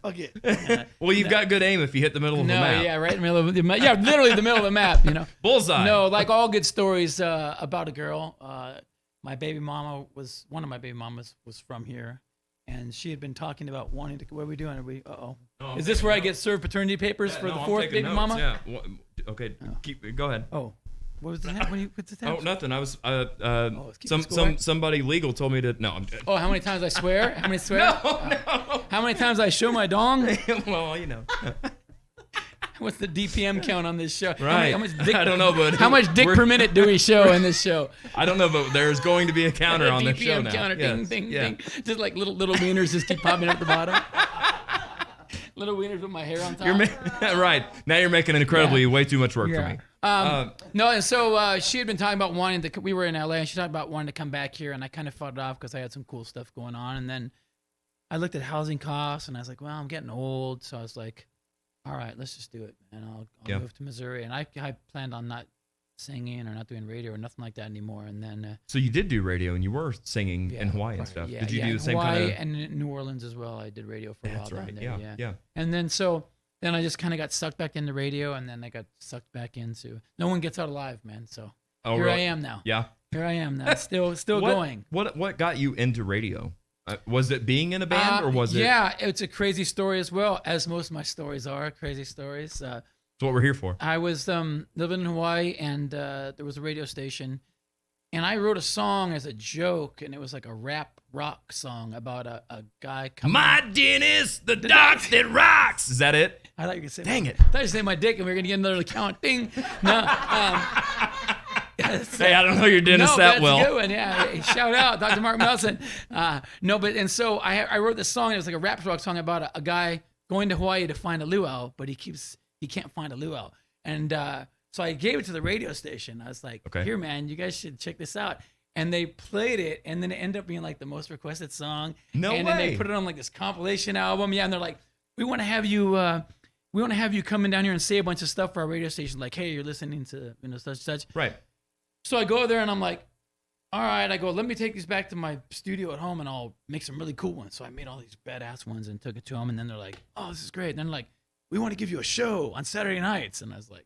fuck it. Well, you've got good aim if you hit the middle of the No, map. yeah, right in the middle of the map. Yeah, literally the middle of the map, you know. Bullseye. No, like all good stories about a girl. my baby mama was one of my baby mamas was from here, and she had been talking about wanting to. What are we doing? Are we? No, Is this where I get served paternity papers for the fourth baby mama? Yeah. Okay. Go ahead. Oh, what was that? What's that? Oh, nothing. I was somebody legal told me to. No, I'm good. Oh, how many times I swear? How many swear? No. How many times I show my dong? Well, you know. What's the DPM count on this show? Right. How much dick, I don't know, but how much dick per minute do we show in this show? I don't know, but there's going to be a counter on this show now. DPM counter, Yes. ding, ding, Yeah. ding. Just like little wieners just keep popping up the bottom. Little wieners with my hair on top. Right. Now you're making incredibly way too much work for me. No, and so she had been talking about wanting to. We were in LA, and she talked about wanting to come back here, and I kind of fought it off because I had some cool stuff going on. And then I looked at housing costs, and I was like, well, I'm getting old, so I was like, all right, let's just do it, man. I'll move to Missouri, and I planned on not singing or not doing radio or nothing like that anymore. And then so you did do radio, and you were singing in Hawaii and stuff. Did you do the same Hawaii kind of? and in New Orleans as well. I did radio for a while. That's right. Down there, Yeah. And then then I just kind of got sucked back into radio, and then I got sucked back into. No one gets out alive, man. So here really? I am now. Yeah. Here I am now. Still going. What got you into radio? Was it being in a band, or was it? Yeah, it's a crazy story as well, as most of my stories are crazy stories. That's what we're here for. I was living in Hawaii, and there was a radio station, and I wrote a song as a joke, and it was like a rap rock song about a guy coming. My dentist, the doc that rocks. Is that it? I thought you could say. Dang it! I thought you said my dick, and we were gonna get another account. Ding. No. Hey, I don't know your dentist that well. No, that's a good one. Yeah, hey, shout out, Dr. Mark Melson. And so I wrote this song. It was like a rap rock song about a guy going to Hawaii to find a luau, but he can't find a luau. And so I gave it to the radio station. I was like, here, man, you guys should check this out. And they played it, and then it ended up being like the most requested song. No and way. then they put it on like this compilation album. Yeah, and they're like, we want to have you coming down here and say a bunch of stuff for our radio station. Like, hey, you're listening to such. Right. So I go there and I'm like, all right, I go, let me take these back to my studio at home and I'll make some really cool ones. So I made all these badass ones and took it to them. And then they're like, oh, this is great. And then like, we want to give you a show on Saturday nights. And I was like,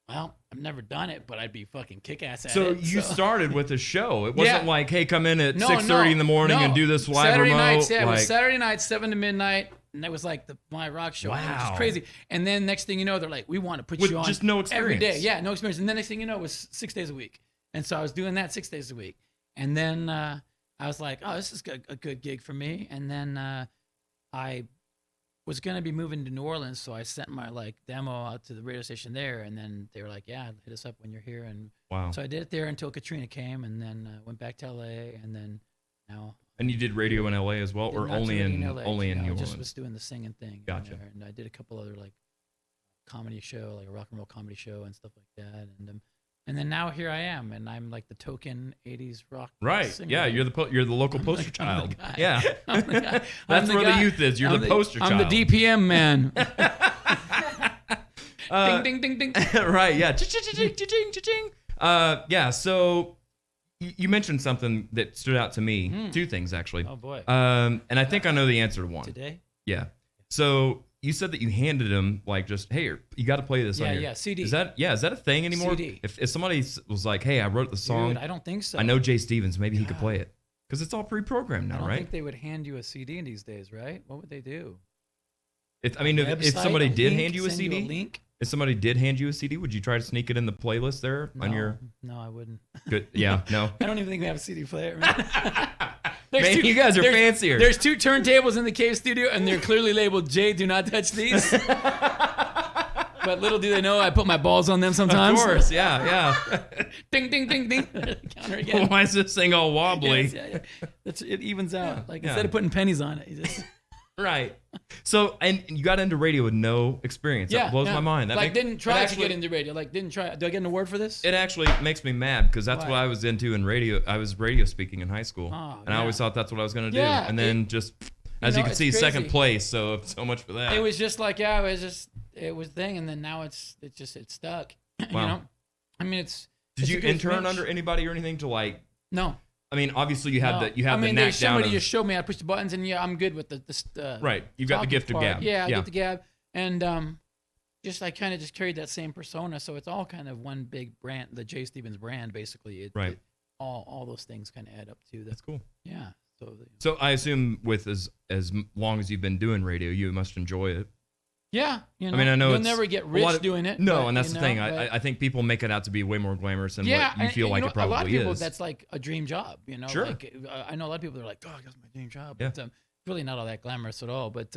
well, I've never done it, but I'd be fucking kick-ass at it. So you started with a show. It wasn't like, hey, come in at 6:30 in the morning and do this live Saturday remote. Nights, yeah, it was Saturday nights, 7 to midnight. And that was like my rock show. Wow. And it was crazy. And then next thing you know, they're like, we want to put you on just no experience. every day. Yeah, no experience. And then next thing you know, it was 6 days a week. And so I was doing that 6 days a week. And then I was like, oh, this is a good gig for me. And then I was going to be moving to New Orleans. So I sent my like demo out to the radio station there. And then they were like, yeah, hit us up when you're here. And wow. So I did it there until Katrina came, and then went back to LA. And then now. And you did radio in LA as well, or only in LA, New Orleans? Just was doing the singing thing. Gotcha. And I did a couple other like comedy show, like a rock and roll comedy show and stuff like that. And then now here I am, and I'm like the token '80s rock singer. Yeah, you're the local poster child. Guy. Yeah. I'm the guy. That's where the youth is. You're the poster child. I'm the DPM man. Ding ding ding ding. Right. Yeah. Cha-ching, cha-ching, cha-ching. Yeah. So you mentioned something that stood out to me. Two things actually. Oh boy. And I think I know the answer to one. Today? Yeah. So you said that you handed him like just, hey, you got to play this. on your, CD. Is that a thing anymore? CD. If somebody was like, hey, I wrote the song. Dude, I don't think so. I know Jay Stevens. Maybe he could play it because it's all pre-programmed now, I don't right? think they would hand you a CD these days, right? What would they do? If somebody did hand you a CD, a link? If somebody did hand you a CD, would you try to sneak it in the playlist there on your? No, I wouldn't. Good. Yeah. No. I don't even think we have a CD player. Man, you guys are fancier. There's two turntables in the cave studio, and they're clearly labeled "Jay, do not touch these." But little do they know, I put my balls on them sometimes. Of course, yeah. Ding, ding, ding, ding. Counter again. Why is this thing all wobbly? Yeah. It evens out. Instead of putting pennies on it, you just. Right. So, and you got into radio with no experience. That blows my mind. Didn't try to get into radio. Didn't try. Do I get an award for this? It actually makes me mad because that's what I was into in radio. I was radio speaking in high school. And I always thought that's what I was going to do. Yeah, and then as you can see, crazy. Second place. So much for that. It was just like, it was thing. And then now it's stuck. Wow. You know? I mean, Did you intern under anybody or anything to like? No. I mean, obviously you have the knack down. There's somebody just showed me how to push the buttons, and I'm good with the right. You've got the gift of gab. Yeah, I get the gab, and I kind of just carried that same persona. So it's all kind of one big brand, the Jay Stevens brand, basically. Right. all those things kind of add up to. That's cool. Yeah. So I assume with as long as you've been doing radio, you must enjoy it. Yeah, I mean, I know you'll never get rich doing it. No, but, and that's you the know, thing. but- I think people make it out to be way more glamorous than yeah, what you feel like it probably a lot of people, is. that's like a dream job. You know, Sure. Like, I know a lot of people that are like, "Oh, that's my dream job," Yeah. but really not all that glamorous at all. But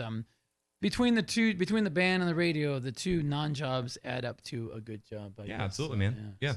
between the band and the radio, the two non-jobs add up to a good job. I Yeah, guess. absolutely, So, man. Yeah.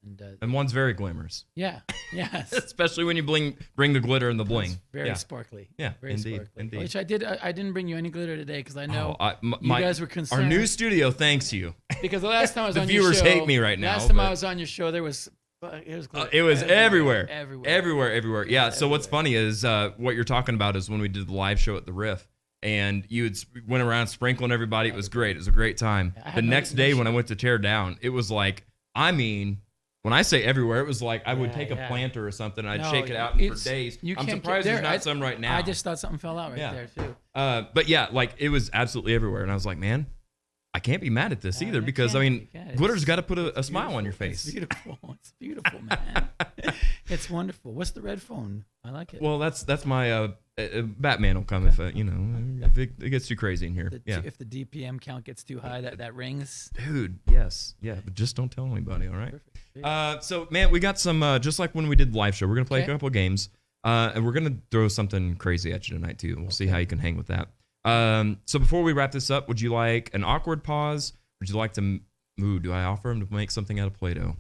And, And one's very glamorous. Yeah. Yes. Especially when you bring the glitter and the bling. It's very Yeah. sparkly. Yeah, Very indeed, sparkly. indeed. Which I didn't bring you any glitter today because I know you my- guys were concerned. Our new studio thanks you. Because the last time I was The on your show, viewers hate me right now. Last time I but- was on your show, there was glitter It was everywhere. everywhere. Yeah. So what's funny is what you're talking about is when we did the live show at the Riff, and you went around sprinkling everybody. It was great. It was a great time. I The had no next day when I issue. went to tear down, it was like, I mean, when I say everywhere, it was like I would take a yeah. planter or something and I'd No, shake it out for it's- days. you I'm can't surprised get there's there. not some right now. I just thought something fell out right there too. But yeah, like it was absolutely everywhere, and I was like, man, I can't be mad at this either because I mean, glitter's got to put a smile on your face. It's beautiful. It's beautiful, man. It's wonderful. What's the red phone? I like it. Well, that's my Batman will come if if it gets too crazy in here. If the DPM count gets too high, that rings. Dude, yes, yeah, but just don't tell anybody, all right? So man, we got some just like when we did the live show, we're gonna play a couple of games, and we're gonna throw something crazy at you tonight too. We'll see how you can hang with that. So before we wrap this up, would you like an awkward pause? Would you like to? Do I offer him to make something out of Play-Doh?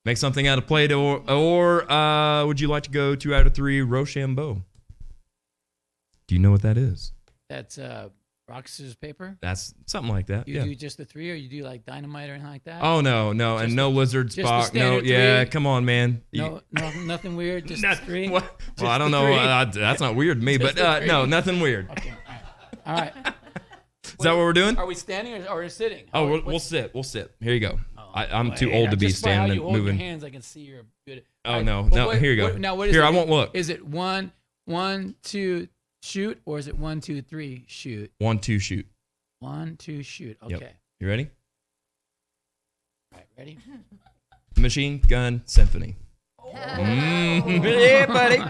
Make something out of Play-Doh, or would you like to go 2 out of 3 Rochambeau? Do you know what that is? That's rock, scissors, paper. That's something like that. You yeah. do just the 3, or you do like dynamite or anything like that? Oh no, and no lizard just the Spock. No, standard yeah, 3? come on, man. No, nothing weird. Just the 3. Well, Just I don't the know. 3? That's not weird to me, Just but the 3. no, nothing weird. Okay, all right. Is that what we're doing? Are we standing or sitting? Oh, we'll sit. We'll sit. Here you go. I'm too Boy, old to be just by how standing you and hold moving. Your hands, I can see you're good. Oh, All right, no, but no, here you go. Now what is Here, it? I won't look. Is it 1, 2, shoot, or is it 1, 2, 3, shoot? 1, 2, shoot. 1, 2, shoot. Okay. Yep. You ready? All right, ready? Machine Gun Symphony. Yeah, buddy.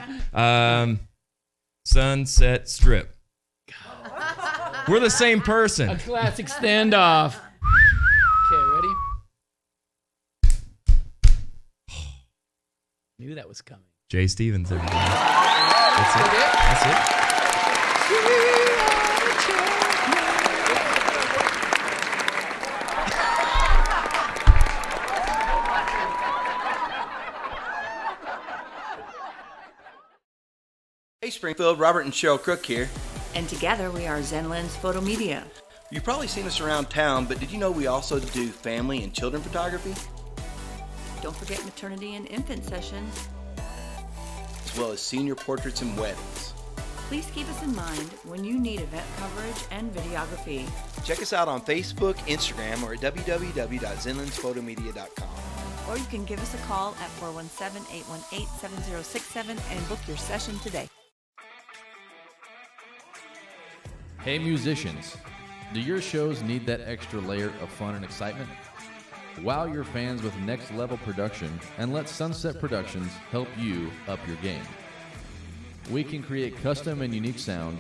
Sunset Strip. We're the same person. A classic standoff. Okay, ready? Knew that was coming. Jay Stevens, everybody. That's it. That's it. Hey Springfield, Robert and Cheryl Crook here. And together we are Zenland's Photo Media. You've probably seen us around town, but did you know we also do family and children photography? Don't forget maternity and infant sessions. As well as senior portraits and weddings. Please keep us in mind when you need event coverage and videography. Check us out on Facebook, Instagram, or at www.zenlandsphotomedia.com. Or you can give us a call at 417-818-7067 and book your session today. Hey musicians, do your shows need that extra layer of fun and excitement? Wow your fans with next level production and let Sunset Productions help you up your game. We can create custom and unique sound,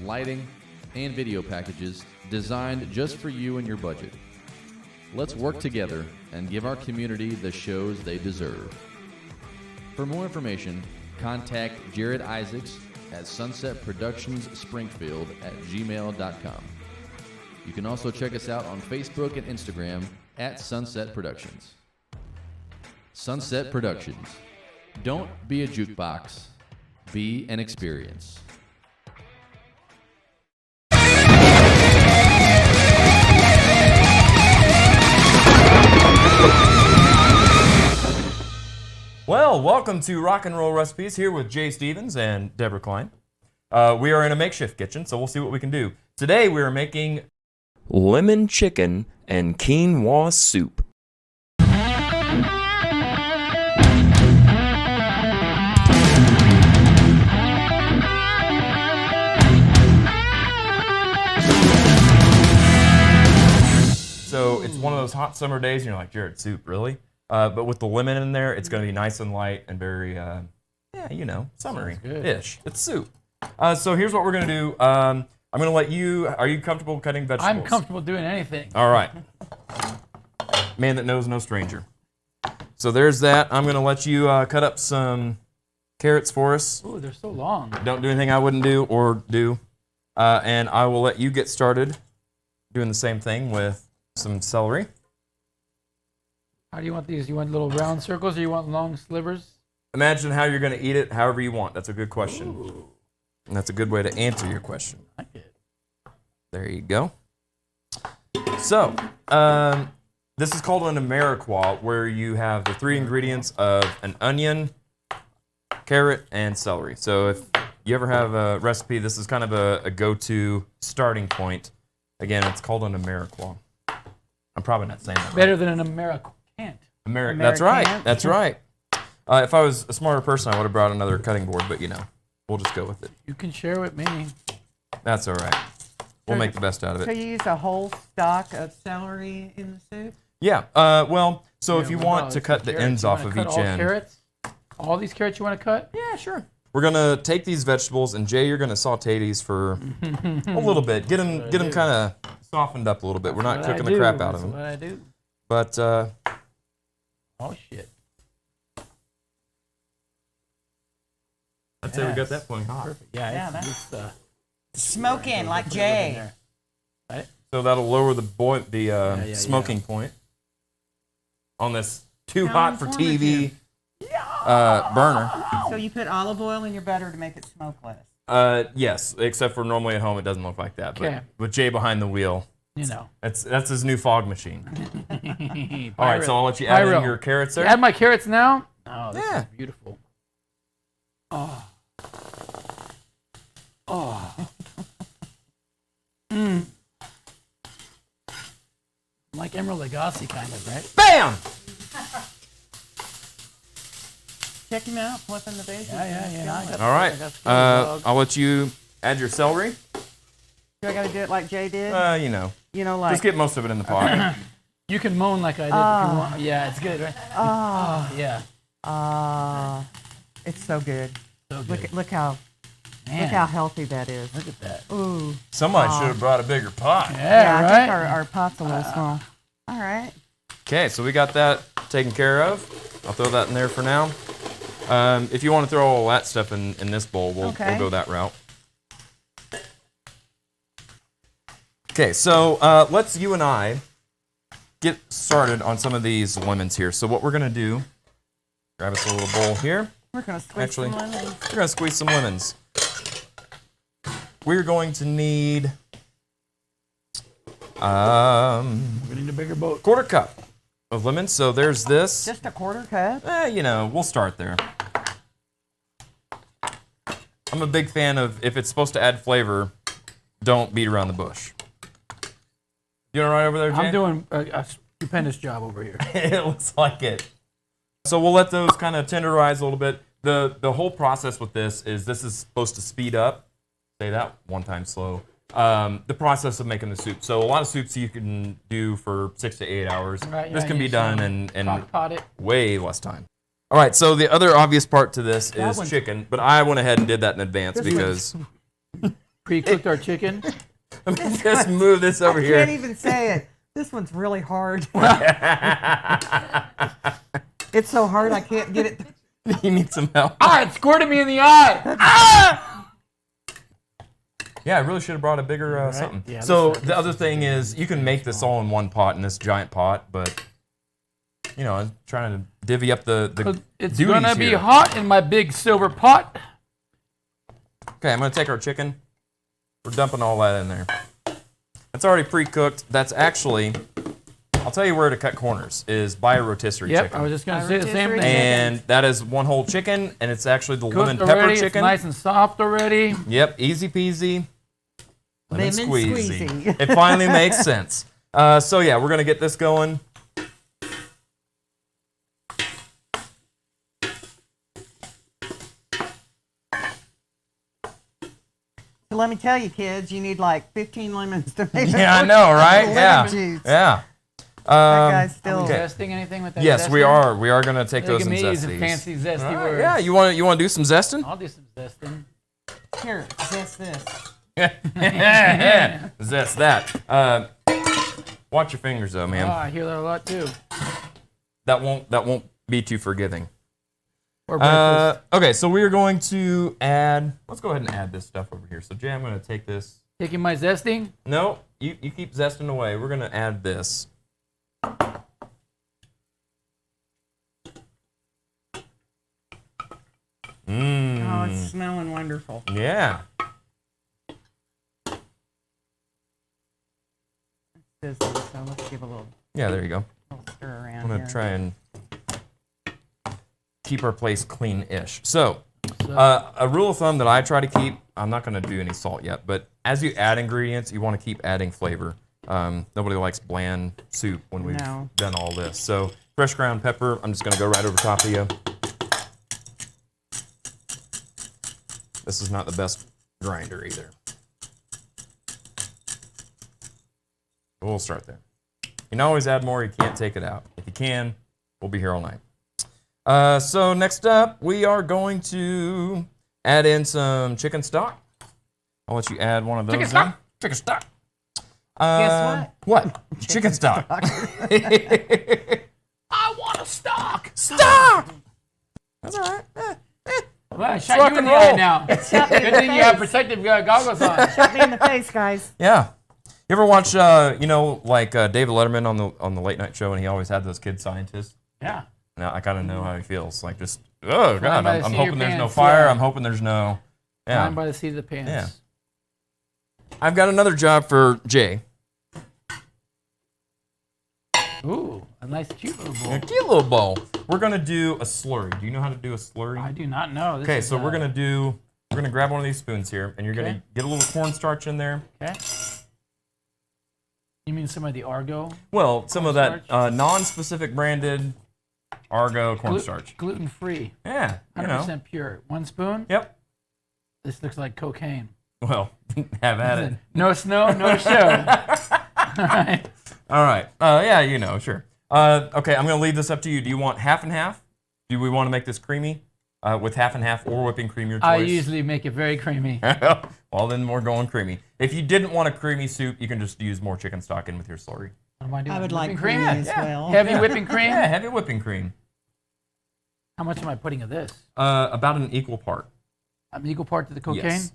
lighting, and video packages designed just for you and your budget. Let's work together and give our community the shows they deserve. For more information, contact Jared Isaacs at sunsetproductionsspringfield@gmail.com. You can also check us out on Facebook and Instagram at Sunset Productions. Sunset Productions. Don't be a jukebox. Be an experience. Well, welcome to Rock and Roll Recipes here with Jay Stevens and Deborah Cline. We are in a makeshift kitchen, so we'll see what we can do. Today we are making lemon chicken and quinoa soup. So it's one of those hot summer days and you're like, Jared, soup, really? but with the lemon in there, it's going to be nice and light and very, summery-ish. It's soup. So here's what we're going to do. I'm going to let you, are you comfortable cutting vegetables? I'm comfortable doing anything. All right. Man that knows no stranger. So there's that. I'm going to let you cut up some carrots for us. Ooh, they're so long. Don't do anything I wouldn't do or do. And I will let you get started doing the same thing with some celery. How do you want these? You want little round circles or you want long slivers? Imagine how you're going to eat it however you want. That's a good question. Ooh. And that's a good way to answer your question. I like it. There you go. So, this is called an Americois, where you have the 3 ingredients of an onion, carrot, and celery. So if you ever have a recipe, this is kind of a go-to starting point. Again, it's called an Americois. I'm probably not saying that right. Better than an Americant. That's right. That's right. If I was a smarter person, I would have brought another cutting board, but we'll just go with it. You can share with me. That's all right. We'll make the best out of it. So you use a whole stalk of celery in the soup? Yeah. So if you want to cut the ends off of each end. Carrots? All these carrots you want to cut? Yeah, sure. We're going to take these vegetables, and Jay, you're going to sauté these for a little bit. Get them kind of softened up a little bit. We're not cooking the crap out of them. That's what I do. But, oh, shit. I'd say we got that point hot. Perfect. Yeah, that's smoking like Jay. Right? So that'll lower the smoking point on this too hot for TV burner. So you put olive oil in your butter to make it smoke less. Yes, except for normally at home it doesn't look like that. But Okay. with Jay behind the wheel, that's his new fog machine. All right, so I'll let you add in your carrots there. Add my carrots now. Oh, this is beautiful. Oh. Like Emerald Lagasse kind of, right? Bam! Check him out, flipping the bacon. Yeah. All right, I'll let you add your celery. Do I got to do it like Jay did? Like just get most of it in the pot. You can moan like I did if you want. Yeah, it's good, right? Yeah. It's so good. So good. Look how healthy that is. Look at that. Ooh. Somebody should have brought a bigger pot. Yeah, right? I think our pot's a little small. All right. Okay, so we got that taken care of. I'll throw that in there for now. If you want to throw all that stuff in this bowl, we'll go that route. Okay, so let's you and I get started on some of these lemons here. So what we're going to do, grab us a little bowl here. We're going to squeeze some lemons. We're going to squeeze some lemons. We're going to need we need a bigger boat. 1/4 cup of lemons. So there's this. Just a 1/4 cup? We'll start there. I'm a big fan of, if it's supposed to add flavor, don't beat around the bush. You all right over there, Jay? I'm doing a stupendous job over here. It looks like it. So we'll let those kind of tenderize a little bit. The whole process with this is supposed to speed up. Say that one time slow. The process of making the soup. So a lot of soups you can do for 6 to 8 hours. Right, this can be done in pot it. way less time. All right, so the other obvious part to this is chicken, but I went ahead and did that in advance because... Pre-cooked our chicken. Let me just move this over here. I can't even say it. This one's really hard. It's so hard I can't get it. You need some help. It squirted me in the eye. Yeah, I really should have brought a bigger something. Yeah, so the other thing is, you can make this all in one pot, in this giant pot, but I'm trying to divvy up the it's duties gonna be here. hot in my big silver pot. Okay, I'm gonna take our chicken. We're dumping all that in there. It's already pre-cooked. That's actually, I'll tell you where to cut corners, is buy a rotisserie chicken. I was just gonna say the same thing. And that is one whole chicken, and it's actually the lemon Cooked pepper already, chicken. It's nice and soft already. Yep, easy peasy. Lemon squeezy. squeezy. It finally makes sense. So yeah, we're gonna get this going. So let me tell you, kids, you need like 15 lemons to make Yeah, I know, right? lemon Yeah, juice. yeah. guy's still zesting anything with that? Yes, zesting? we are. We are gonna take those Look and at me zest using these. fancy zesty All right, words. Yeah, you want to do some zesting? I'll do some zesting. Here, zest this. Zest that. Watch your fingers though, Oh, man. I hear that a lot too. That won't be too forgiving. Or breakfast. Okay, so we are going to add. Let's go ahead and add this stuff over here. So Jay, I'm going to take this. Taking my zesting? No, you keep zesting away. We're going to add this. Oh, it's smelling wonderful. Yeah. So let's give a little. Yeah, there you go. Stir around I'm going here. to try and keep our place clean-ish. So, a rule of thumb that I try to keep, I'm not going to do any salt yet, but as you add ingredients, you want to keep adding flavor. Nobody likes bland soup when we've done all this. So, fresh ground pepper, I'm just going to go right over top of you. This is not the best grinder either. We'll start there. You can always add more, you can't take it out. If you can, we'll be here all night. So next up, we are going to add in some chicken stock. I'll let you add one of those in. Chicken stock. Guess what? What? Chicken stock. I want a stock. Stock! That's all right. Well, I shot you in the eye now. Good thing you have protective goggles on. Shot me in the face, guys. Yeah. You ever watch, David Letterman on the late night show, and he always had those kid scientists? Yeah. Now I kind of know how he feels. Like just, oh God, by the I'm seat of hoping your there's no pants, fire. yeah. I'm hoping there's no. Yeah. Flying by the seat of the pants. Yeah. I've got another job for Jay. Ooh, a nice cute little bowl. A cute little bowl. We're gonna do a slurry. Do you know how to do a slurry? I do not know. This Okay, is, so we're gonna grab one of these spoons here, and you're Okay. gonna get a little cornstarch in there. Okay. You mean some of the Argo? Well, some of that non-specific branded Argo cornstarch. Gluten free. Yeah, you know. 100% pure. 1 spoon? Yep. This looks like cocaine. Well, have at it. No snow, no show. All right. All right. Yeah, you know, sure. Okay, I'm going to leave this up to you. Do you want half and half? Do we want to make this creamy with half and half or whipping cream, your choice? I usually make it very creamy. Well, then we're going creamy. If you didn't want a creamy soup, you can just use more chicken stock in with your slurry. What am I doing? I would like Whipping creamy as well. Heavy whipping cream? Yeah, heavy whipping cream. How much am I putting of this? About an equal part. An equal part to the cocaine? Yes.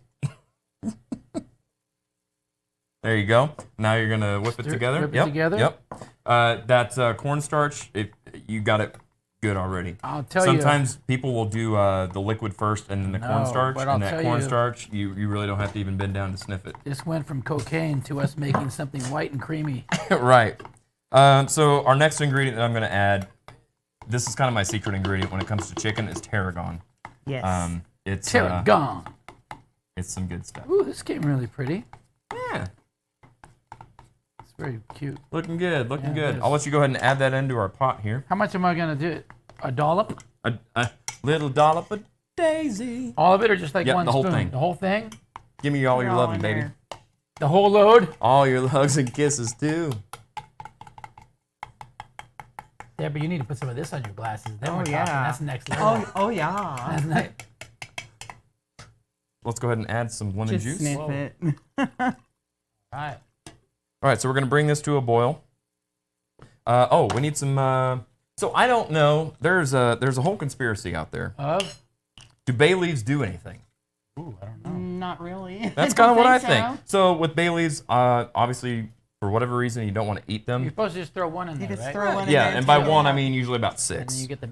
There you go. Now you're going to whip it together. Whip it together? Yep. That's cornstarch. You got it good already. I'll tell you. Sometimes people will do the liquid first and then the No, cornstarch. but I'll And that tell you- cornstarch, you really don't have to even bend down to sniff it. This went from cocaine to us making something white and creamy. Right. So our next ingredient that I'm going to add, this is kind of my secret ingredient when it comes to chicken, is tarragon. Yes. It's Tarragon. It's some good stuff. Ooh, this came really pretty. Yeah. It's very cute. Looking good, looking Yeah, it good. is. I'll let you go ahead and add that into our pot here. How much am I going to do? A dollop? A little dollop of daisy. All of it or just like Yep, one the whole spoon? thing. The whole thing? Give me all Put your it all loving, in baby. there. The whole load? All your hugs and kisses, too. Yeah, but you need to put some of this on your glasses. Then Oh, we're talking. yeah. That's next level. Oh yeah. That's nice. Let's go ahead and add some lemon Just juice. sniff Whoa. it. All right. All right, so we're going to bring this to a boil. We need some... so I don't know. There's a whole conspiracy out there. Of? Do bay leaves do anything? Ooh, I don't know. Not really. That's kind of what I think. So with bay leaves, obviously, for whatever reason, you don't want to eat them. You're supposed to just throw one in You there, just right? throw one in Yeah, there and by too. one, I mean usually about And 6. then you get the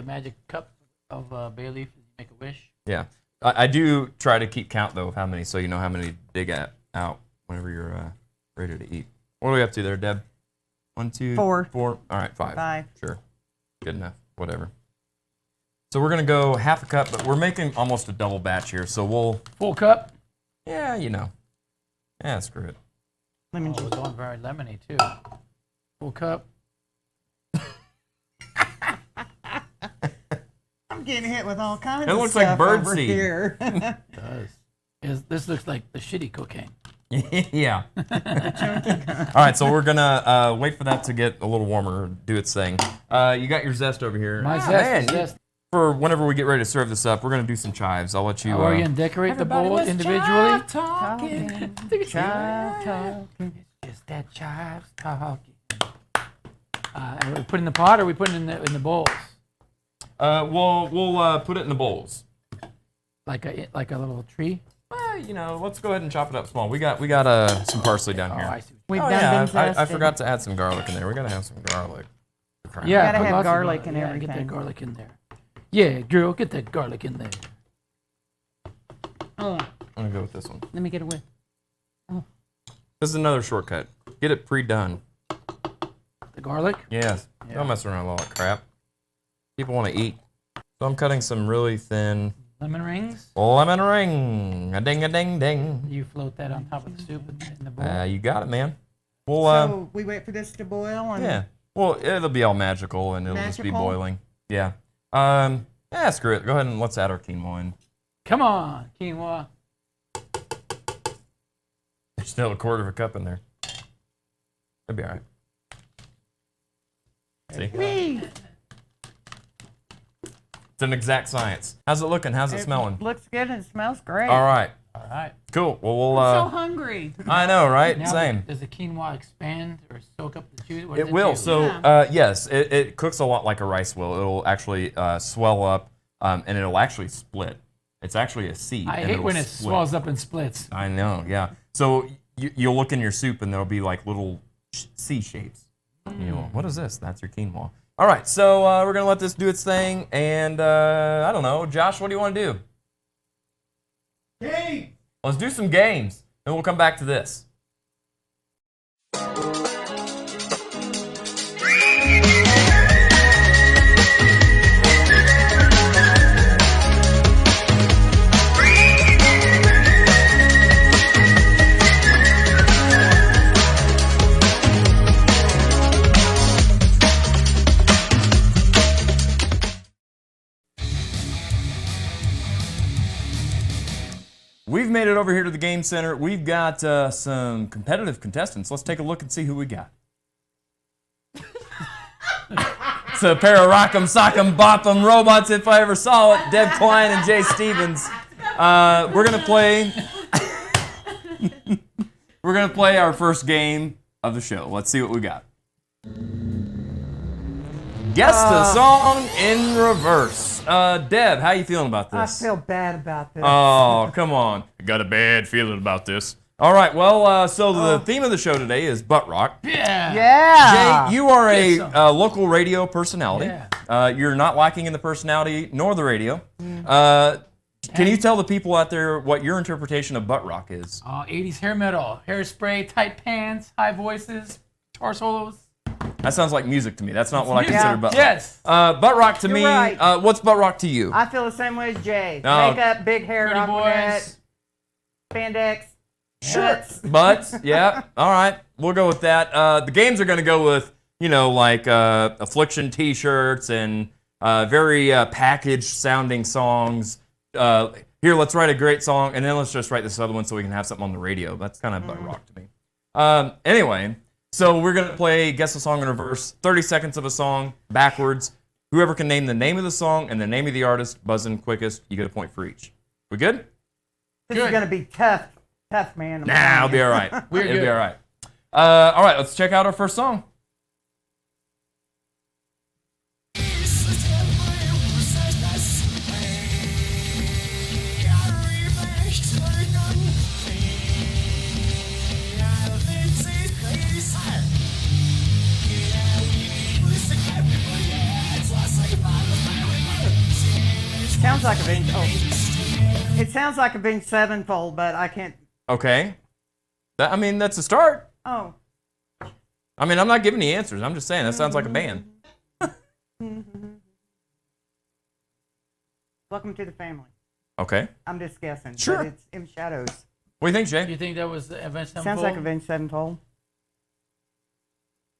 magic cup of bay leaf. You make a wish. Yeah. I do try to keep count, though, of how many, so you know how many to dig out whenever you're ready to eat. What are we up to there, Deb? 1, 2, 4. 4. All right, 5. 5. Sure. Good enough. Whatever. So we're going to go half a cup, but we're making almost a double batch here, so we'll... Full cup? Yeah, you know. Yeah, screw it. Lemon Oh, juice. we're going very lemony, too. Full cup. I'm getting hit with all kinds It of looks like stuff bird over seed. here. It does. This looks like the shitty cocaine. Yeah. Chunky All right, so we're gonna wait for that to get a little warmer, do its thing. You got your zest over here. My zest. For whenever we get ready to serve this up, we're gonna do some chives. I'll let you. Are you gonna decorate the bowl individually? Talking. Chive talking. It's just that chives talking. Are we putting in the pot or are we putting it in the bowls? We'll put it in the bowls. Like a little tree? Well, let's go ahead and chop it up small. We got some parsley down here. I see. We've done been I zested. forgot to add some garlic in there. We gotta have some garlic. Yeah, Gotta put have lots of garlic and Get everything. that garlic in there. Yeah, girl, get that garlic in there. Oh, I'm gonna go with this one. let me get a whiff. This is another shortcut. Get it pre-done. The garlic? Yes. Don't mess around with all that crap. People want to eat. So I'm cutting some really thin Lemon rings? lemon ring. A ding, a ding, ding. You float that on top of the soup in the bowl. You got it, man. Well, So we wait for this to boil and yeah. Well, it'll be all magical and it'll just be Magical? boiling. Yeah. Screw it. Go ahead and let's add our quinoa in. Come on, quinoa. There's still a quarter of a cup in there. It'll be all right. See? Whee! It's an exact science. How's it looking? How's it smelling? Looks good and it smells great. All right. All right. Cool. Well, we'll. I'm so hungry. I know, right? Now, Same. Does the quinoa expand or soak up the juice? What It does will. do? So, yes, it cooks a lot like a rice will. It'll actually swell up, and it'll actually split. It's actually a seed. I and hate it'll when it split. swells up and splits. I know, yeah. So you'll look in your soup, and there'll be like little C shapes. You know, what is this? That's your quinoa. All right, so we're gonna let this do its thing, and I don't know, Josh, what do you want to do? Hey! Let's do some games, and we'll come back to this. We've made it over here to the game center. We've got some competitive contestants. Let's take a look and see who we got. It's a pair of rock'em sock'em bop'em robots if I ever saw it. Deb Cline and Jay Stevens. We're gonna play. We're gonna play our first game of the show. Let's see what we got. Guess the song in reverse. Deb, how you feeling about I this? feel bad about this. Oh, come on. I got a bad feeling about this. All right, well, so the theme of the show today is butt rock. Yeah. Yeah. Jay, you are Get a some. local radio personality. Yeah. You're not lacking in the personality nor the radio. Can you tell the people out there what your interpretation of butt rock is? 80s hair metal, hairspray, tight pants, high voices, guitar solos. That sounds like music to me. That's not what I music. consider butt rock. Yes. Butt rock to You're me, right. what's butt rock to you? I feel the same way as Jay. Oh. Makeup, big hair, Pretty aquanet, boys. spandex. Sure. Butts. Butts, yeah. All right. We'll go with that. The games are going to go with, like Affliction t-shirts and very packaged sounding songs. Here, let's write a great song, and then let's just write this other one so we can have something on the radio. That's kind of butt rock to me. Anyway, so we're going to play Guess the Song in Reverse. 30 seconds of a song backwards. Whoever can name the name of the song and the name of the artist, buzz in quickest, you get a point for each. We good? This is going to be tough, man. I'm Nah, telling it'll be you. all right. We're It'll good. be all right. All right, let's check out our first song. Sounds like Avenged. Oh, it sounds like Avenged Sevenfold, but I can't. Okay. That's a start. Oh, I'm not giving you answers. I'm just saying that sounds like a band. Welcome to the family. Okay. I'm just guessing. Sure. But it's in shadows. What do you think, Jay? You think that was the Avenged Sevenfold? Sounds like Avenged Sevenfold.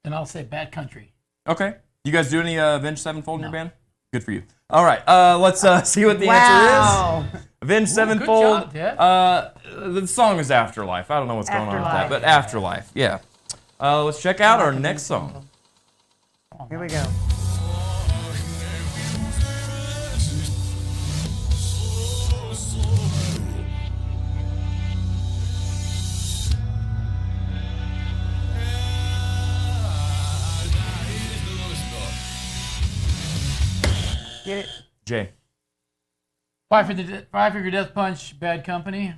And I'll say Bad Country. Okay. You guys do any Avenged Sevenfold in your band? Good for you. All right. Let's see what the Wow. answer is. Avenged Ooh, Sevenfold. good job, Deb. The song is Afterlife. I don't know what's going on with that, but Afterlife. Yeah. Let's check out our next song. Here we go. Get it? Jay. Five Finger Death Punch, Bad Company.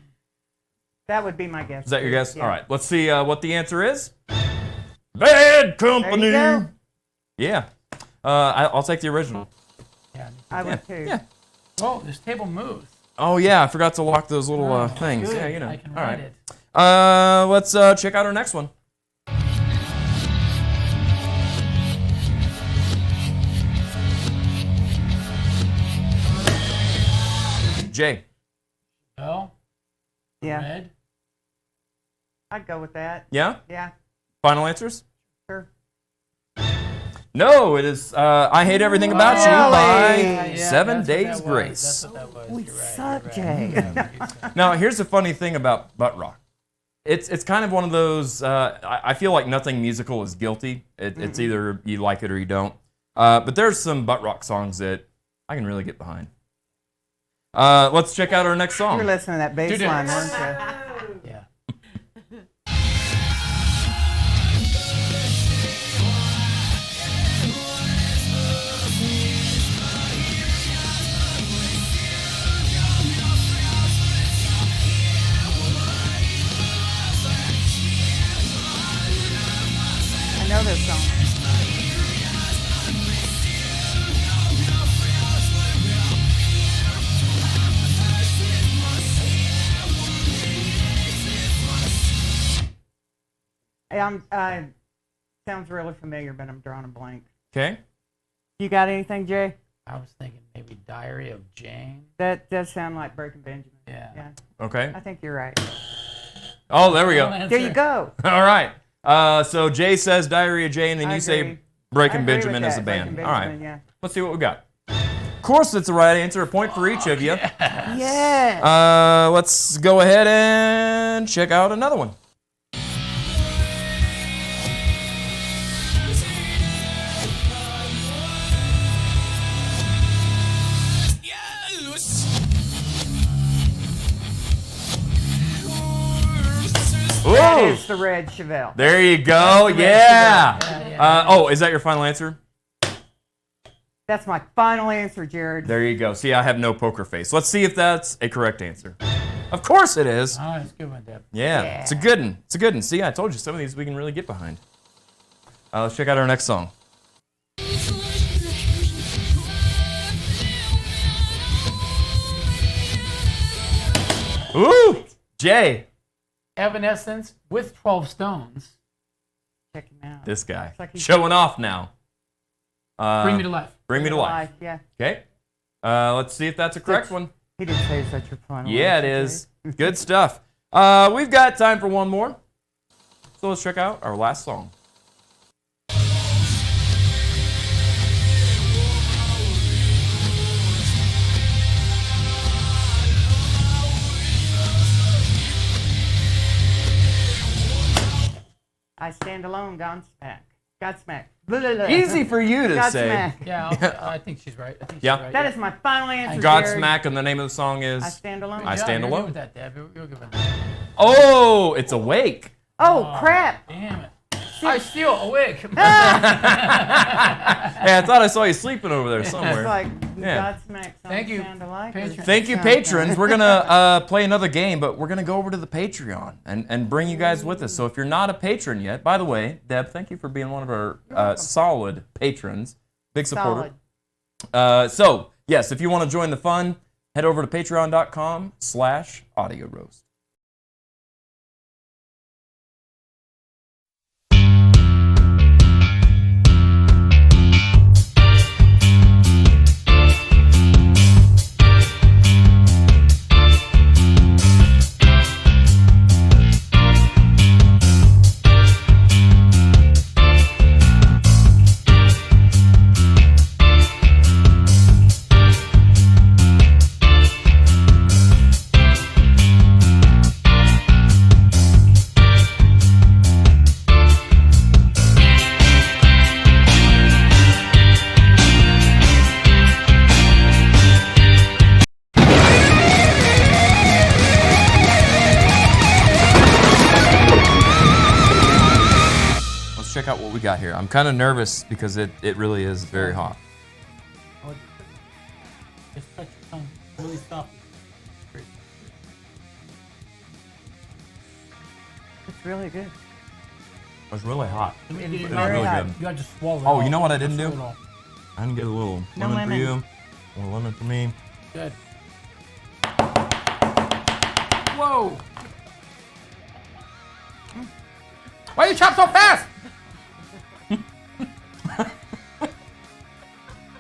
That would be my guess. Is that your guess? Yeah. All right. Let's see what the answer is. Bad Company. There you go. Yeah. I'll take the original. Yeah. I would too. Yeah. Oh, this table moves. Oh yeah, I forgot to lock those little things. Good. Yeah, you know. I can All ride right. it. Let's check out our next one. Jay. Oh. Yeah. Red. I'd go with that. Yeah? Yeah. Final answers? Sure. No, it is I Hate Everything About You by Yeah, 7 that's what Days that was. Grace. That's what that was. We You're right, suck, you're Jay. right. Now, here's the funny thing about butt rock. It's kind of one of those, I feel like nothing musical is guilty. It's either you like it or you don't. But there's some butt rock songs that I can really get behind. Let's check out our next song. You were listening to that bass line, weren't you? Yeah. I know this song. Hey, sounds really familiar, but I'm drawing a blank. Okay. You got anything, Jay? I was thinking maybe Diary of Jane. That does sound like Breaking Benjamin. Yeah. Yeah. Okay. I think you're right. Oh, there we go. There you go. All right. So Jay says Diary of Jane, and then I you say agree. Breaking I agree Benjamin with as a that, band. Breaking All right. Benjamin, yeah. Let's see what we got. Of course, it's the right answer. A point for each of you. Yes. Let's go ahead and check out another one. That Ooh. is the Red Chevelle. There you go. Yeah. Oh, is that your final answer? That's my final answer, Jared. There you go. See, I have no poker face. Let's see if that's a correct answer. Of course it is. Oh, it's a good one, Deb. Yeah, it's a good one. It's a good one. See, I told you some of these we can really get behind. Let's check out our next song. Ooh, Jay. Evanescence with 12 Stones. Check him out. This guy. It's like he's- Showing off now. Bring Me to Life. Bring Me to Life. Yeah. Okay. Let's see if that's a correct one. He didn't say such a final Yeah, it answer, is. Good stuff. We've got time for one more. So let's check out our last song. I Stand Alone, Godsmack. Blah, blah, blah. Easy for you to say. Godsmack. Yeah, I think she's right. I think she's Yeah. right. That is my final answer, Jared. Godsmack, and the name of the song is I Stand Alone. I Stand You're good Alone. with that, Deb. You're good with Oh, it's Awake. Oh, crap. Damn it. I still awake. Hey, I thought I saw you sleeping over there somewhere. It's like Yeah. Godsmack Thank you, sound alike. patrons. Thank you, patrons. We're going to play another game, but we're going to go over to the Patreon and bring you guys with us. So if you're not a patron yet, by the way, Deb, thank you for being one of our solid patrons. Big supporter. So, yes, if you want to join the fun, head over to patreon.com/audio roast. check out what we got here. I'm kind of nervous because it really is very hot. Just touch your tongue really soft. It's really good. It's really hot. It's It's very really hot. good. You gotta just swallow it Oh, all. you know what I didn't Swallow do? it all. I didn't get a little No lemon for lemon. you, a little lemon for me. Good. Whoa! Why you chop so fast?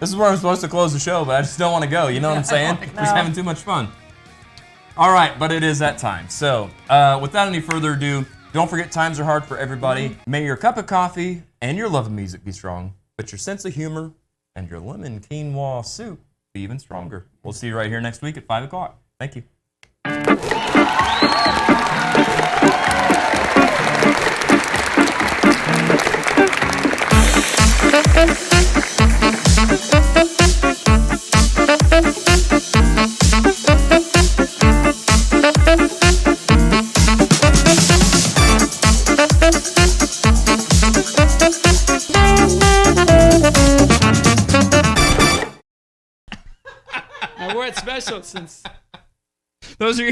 This is where I'm supposed to close the show, but I just don't want to go. You know what I'm saying? We're just having too much fun. All right, but it is that time. So, without any further ado, don't forget times are hard for everybody. May your cup of coffee and your love of music be strong, but your sense of humor and your lemon quinoa soup be even stronger. We'll see you right here next week at 5 o'clock. Thank you. I wore it special since. Those are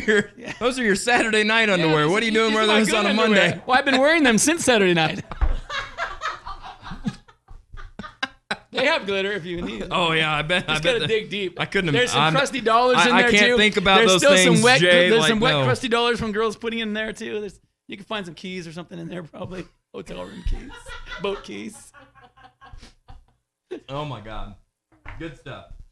your Saturday night underwear. What are you doing wearing those on a Monday? Well, I've been wearing them since Saturday night. They have glitter if you need it. Oh yeah, I bet. Just gotta dig deep. I couldn't. There's some crusty dollars in there too. I can't think about There's those still things, some wet, Jay. There's like, some wet no. crusty dollars from girls putting in there too. You can find some keys or something in there probably. Hotel room keys, boat keys. Oh my God, good stuff.